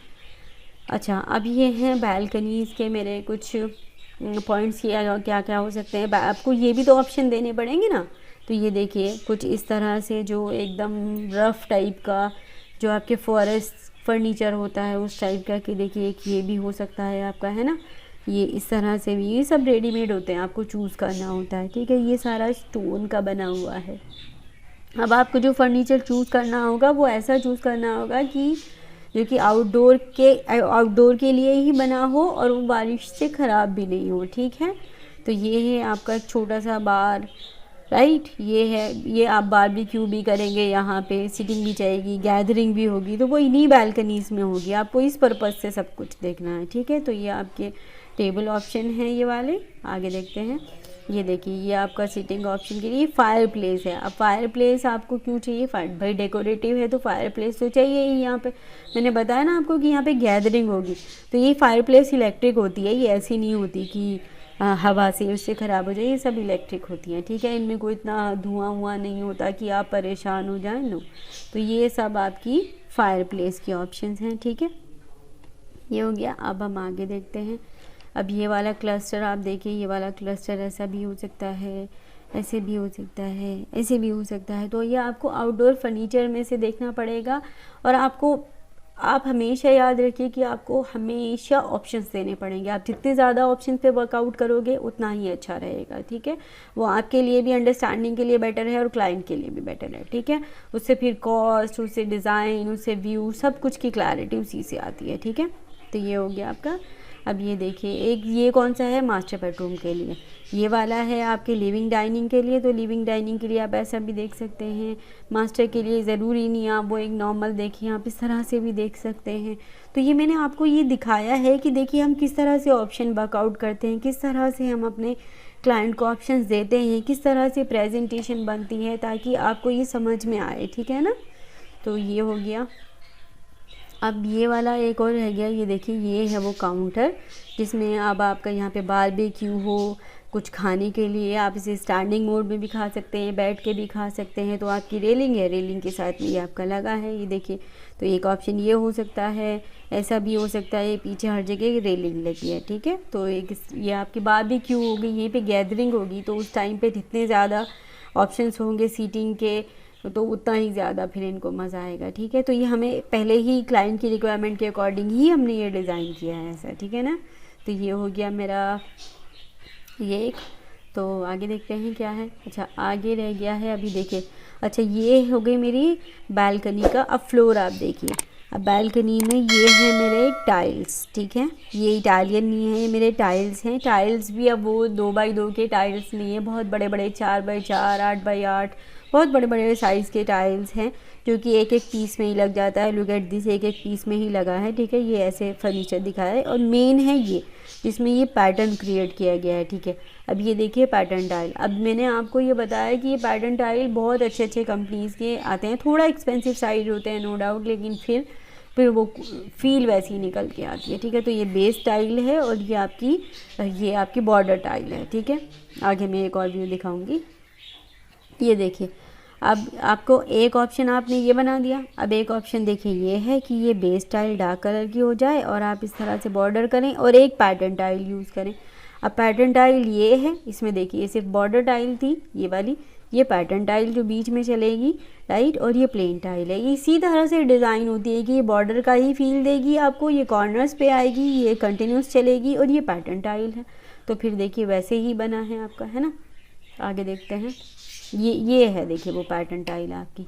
अच्छा अब ये हैं बैल्कनीज़ के मेरे कुछ पॉइंट्स, क्या क्या हो सकते हैं। आपको ये भी तो ऑप्शन देने पड़ेंगे ना। तो ये देखिए कुछ इस तरह से जो एकदम रफ़ टाइप का जो आपके फॉरेस्ट फर्नीचर होता है उस टाइप का, कि देखिए एक ये भी हो सकता है आपका, है ना। ये इस तरह से भी, ये सब रेडीमेड होते हैं, आपको चूज़ करना होता है, ठीक है। ये सारा स्टोन का बना हुआ है। अब आपको जो फर्नीचर चूज़ करना होगा वो ऐसा चूज़ करना होगा कि जो कि आउटडोर के लिए ही बना हो और वो बारिश से ख़राब भी नहीं हो, ठीक है। तो ये है आपका छोटा सा बार, राइट। ये है, ये आप बारबेक्यू भी करेंगे यहाँ पे, सिटिंग भी चाहिए, गैदरिंग भी होगी, तो वो इन्हीं बैल्कनीज़ में होगी। आपको इस पर्पज़ से सब कुछ देखना है, ठीक है। तो ये आपके टेबल ऑप्शन हैं ये वाले। आगे देखते हैं। ये देखिए ये आपका सीटिंग ऑप्शन के लिए फायर प्लेस है। अब फायर प्लेस आपको क्यों चाहिए, भाई डेकोरेटिव है तो फायर प्लेस तो चाहिए ही। यहाँ पे मैंने बताया ना आपको कि यहाँ पे गैदरिंग होगी, तो ये फायर प्लेस इलेक्ट्रिक होती है, ये ऐसी नहीं होती कि हवा से उससे ख़राब हो जाए, ये सब इलेक्ट्रिक होती हैं, ठीक है। इनमें कोई इतना धुआं नहीं होता कि आप परेशान हो जाएं, नो। तो ये सब आपकी फायर प्लेस की ऑप्शंस हैं, ठीक है। ये हो गया। अब हम आगे देखते हैं। अब ये वाला क्लस्टर आप देखिए, ये वाला क्लस्टर ऐसा भी हो सकता है, ऐसे भी हो सकता है, ऐसे भी हो सकता है। तो ये आपको आउटडोर फर्नीचर में से देखना पड़ेगा, और आप हमेशा याद रखिए कि आपको हमेशा ऑप्शंस देने पड़ेंगे। आप जितने ज़्यादा ऑप्शंस पे वर्कआउट करोगे उतना ही अच्छा रहेगा, ठीक है। वो आपके लिए भी अंडरस्टैंडिंग के लिए बेटर है और क्लाइंट के लिए भी बेटर है, ठीक है। उससे फिर कॉस्ट, उससे डिज़ाइन, उससे व्यू, सब कुछ की क्लैरिटी उसी से आती है, ठीक है। तो ये हो गया आपका। अब ये देखिए, एक ये कौन सा है, मास्टर बेडरूम के लिए। ये वाला है आपके लिविंग डाइनिंग के लिए, तो लिविंग डाइनिंग के लिए आप ऐसा भी देख सकते हैं। मास्टर के लिए ज़रूरी नहीं आप वो एक नॉर्मल देखिए, आप इस तरह से भी देख सकते हैं। तो ये मैंने आपको ये दिखाया है कि देखिए हम किस तरह से ऑप्शन वर्कआउट करते हैं, किस तरह से हम अपने क्लाइंट को ऑप्शंस देते हैं, किस तरह से प्रेजेंटेशन बनती है, ताकि आपको ये समझ में आए, ठीक है ना। तो ये हो गया। अब ये वाला एक और रह गया, ये देखिए ये है वो काउंटर, जिसमें अब आपका यहाँ पे बारबेक्यू हो, कुछ खाने के लिए आप इसे स्टैंडिंग मोड में भी खा सकते हैं, बैठ के भी खा सकते हैं। तो आपकी रेलिंग है, रेलिंग के साथ में ये आपका लगा है, ये देखिए। तो एक ऑप्शन ये हो सकता है, ऐसा भी हो सकता है, पीछे हर जगह रेलिंग लगी है, ठीक है। तो एक ये आपकी बारबेक्यू होगी, यहीं पे गैदरिंग होगी, तो उस टाइम पे जितने ज़्यादा ऑप्शंस होंगे सीटिंग के, तो उतना ही ज़्यादा फिर इनको मज़ा आएगा, ठीक है। तो ये हमें पहले ही क्लाइंट की रिक्वायरमेंट के अकॉर्डिंग ही हमने ये डिज़ाइन किया है ऐसा, ठीक है ना। तो ये हो गया मेरा ये एक। तो आगे देखते हैं क्या है। अच्छा आगे रह गया है, अभी देखिए। अच्छा ये हो गई मेरी बालकनी का। अब फ्लोर आप देखिए। अब बालकनी में ये है मेरे टाइल्स, ठीक है। ये इटालियन नहीं है, ये मेरे टाइल्स हैं। टाइल्स भी अब वो 2x2 के टाइल्स नहीं है, बहुत बड़े बड़े 4x4, 8x8, बहुत बड़े बड़े साइज़ के टाइल्स हैं, जो कि एक एक पीस में ही लग जाता है। लुक एट दिस, एक एक पीस में ही लगा है, ठीक है। ये ऐसे फर्नीचर दिखाया है, और मेन है ये जिसमें ये पैटर्न क्रिएट किया गया है, ठीक है। अब ये देखिए पैटर्न टाइल। अब मैंने आपको ये बताया कि ये पैटर्न टाइल बहुत अच्छे अच्छे कंपनीज़ के आते हैं, थोड़ा एक्सपेंसिव साइज होते हैं नो डाउट, लेकिन फिर वो फील वैसी निकल के आती है, ठीक है। तो ये बेस टाइल है, और ये आपकी बॉर्डर टाइल है, ठीक है। आगे मैं एक और व्यू दिखाऊंगी। ये देखिए, अब आपको एक ऑप्शन आपने ये बना दिया। अब एक ऑप्शन देखिए ये है कि ये बेस टाइल डार्क कलर की हो जाए, और आप इस तरह से बॉर्डर करें, और एक पैटर्न टाइल यूज़ करें। अब पैटर्न टाइल ये है, इसमें देखिए ये सिर्फ बॉर्डर टाइल थी ये वाली, ये पैटर्न टाइल जो बीच में चलेगी, राइट, और ये प्लेन टाइल है। इसी तरह से डिज़ाइन होती है कि ये बॉर्डर का ही फील देगी आपको, ये कॉर्नर्स पे आएगी, ये कंटिन्यूस चलेगी, और ये पैटर्न टाइल है। तो फिर देखिए वैसे ही बना है आपका, है ना। आगे देखते हैं। ये है देखिए वो पैटर्न टाइल आपकी,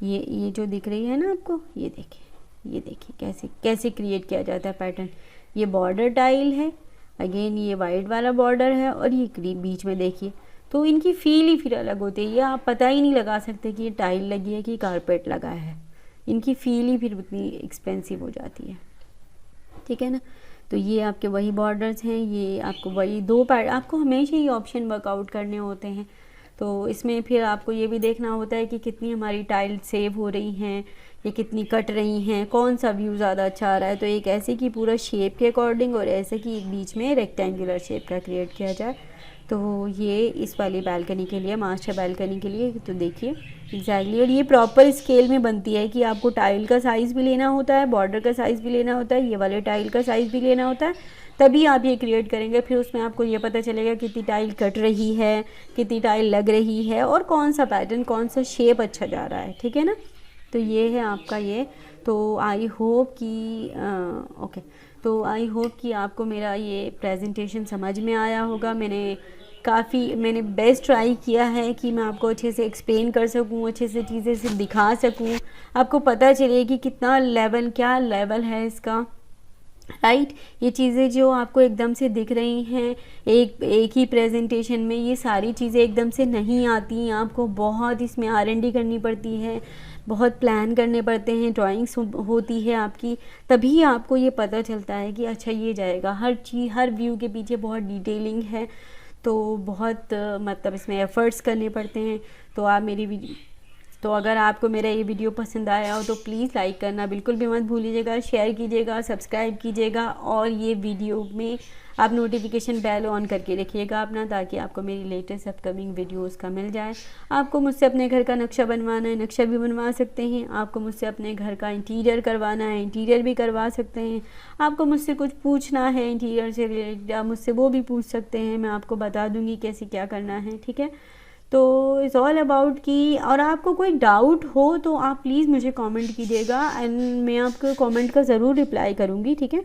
ये जो दिख रही है ना आपको, ये देखिए कैसे क्रिएट किया जाता है पैटर्न। ये बॉर्डर टाइल है, अगेन ये वाइट वाला बॉर्डर है, और ये बीच में देखिए। तो इनकी फील ही फिर अलग होती है, ये आप पता ही नहीं लगा सकते कि ये टाइल लगी है कि कारपेट लगा है। इनकी फील ही फिर उतनी एक्सपेंसिव हो जाती है, ठीक है ना। तो ये आपके वही बॉर्डर्स हैं, ये आपको वही आपको हमेशा ही ऑप्शन वर्कआउट करने होते हैं। तो इसमें फिर आपको ये भी देखना होता है कि कितनी हमारी टाइल सेव हो रही हैं, ये कितनी कट रही हैं, कौन सा व्यू ज़्यादा अच्छा आ रहा है। तो एक ऐसे कि पूरा शेप के अकॉर्डिंग, और ऐसे कि एक बीच में रेक्टेंगुलर शेप का क्रिएट किया जाए। तो ये इस वाली बालकनी के लिए, मास्टर बालकनी के लिए, तो देखिए एग्जैक्टली। और ये प्रॉपर स्केल में बनती है कि आपको टाइल का साइज़ भी लेना होता है, बॉर्डर का साइज़ भी लेना होता है, ये वाले टाइल का साइज़ भी लेना होता है, तभी आप ये क्रिएट करेंगे। फिर उसमें आपको ये पता चलेगा कितनी टाइल कट रही है, कितनी टाइल लग रही है, और कौन सा पैटर्न, कौन सा शेप अच्छा जा रहा है, ठीक है ना। तो ये है आपका ये। तो आई होप कि तो आई होप कि आपको मेरा ये प्रेजेंटेशन समझ में आया होगा। मैंने बेस्ट ट्राई किया है कि मैं आपको अच्छे से एक्सप्लेन कर सकूं, अच्छे से चीज़ें से दिखा सकूं, आपको पता चले कि क्या लेवल है इसका, राइट। ये चीज़ें जो आपको एकदम से दिख रही हैं एक ही प्रेजेंटेशन में, ये सारी चीज़ें एकदम से नहीं आती, आपको बहुत इसमें R&D करनी पड़ती है, बहुत प्लान करने पड़ते हैं, ड्राइंग्स होती है आपकी, तभी आपको ये पता चलता है कि अच्छा ये जाएगा। हर चीज़, हर व्यू के पीछे बहुत डिटेलिंग है। तो बहुत मतलब इसमें एफ़र्ट्स करने पड़ते हैं। तो आप तो अगर आपको मेरा ये वीडियो पसंद आया हो तो प्लीज़ लाइक करना बिल्कुल भी मत भूलिएगा, शेयर कीजिएगा, सब्सक्राइब कीजिएगा, और ये वीडियो में आप नोटिफिकेशन बेल ऑन करके रखिएगा अपना, ताकि आपको मेरी लेटेस्ट अपकमिंग वीडियोस का मिल जाए। आपको मुझसे अपने घर का नक्शा बनवाना है, नक्शा भी बनवा सकते हैं। आपको मुझसे अपने घर का इंटीरियर करवाना है, इंटीरियर भी करवा सकते हैं। आपको मुझसे कुछ पूछना है इंटीरियर से रिलेटेड, आप मुझसे वो भी पूछ सकते हैं, मैं आपको बता दूँगी कैसे क्या करना है, ठीक है। तो इट्स ऑल अबाउट कि, और आपको कोई डाउट हो तो आप प्लीज़ मुझे कमेंट कीजिएगा, एंड मैं आपको कमेंट का ज़रूर रिप्लाई करूँगी, ठीक है।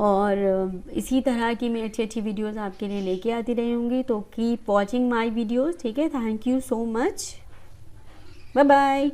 और इसी तरह की मैं अच्छी अच्छी वीडियोस आपके लिए लेके आती रहूँगी। तो कीप वॉचिंग माय वीडियोस, ठीक है। Thank you so much, bye bye.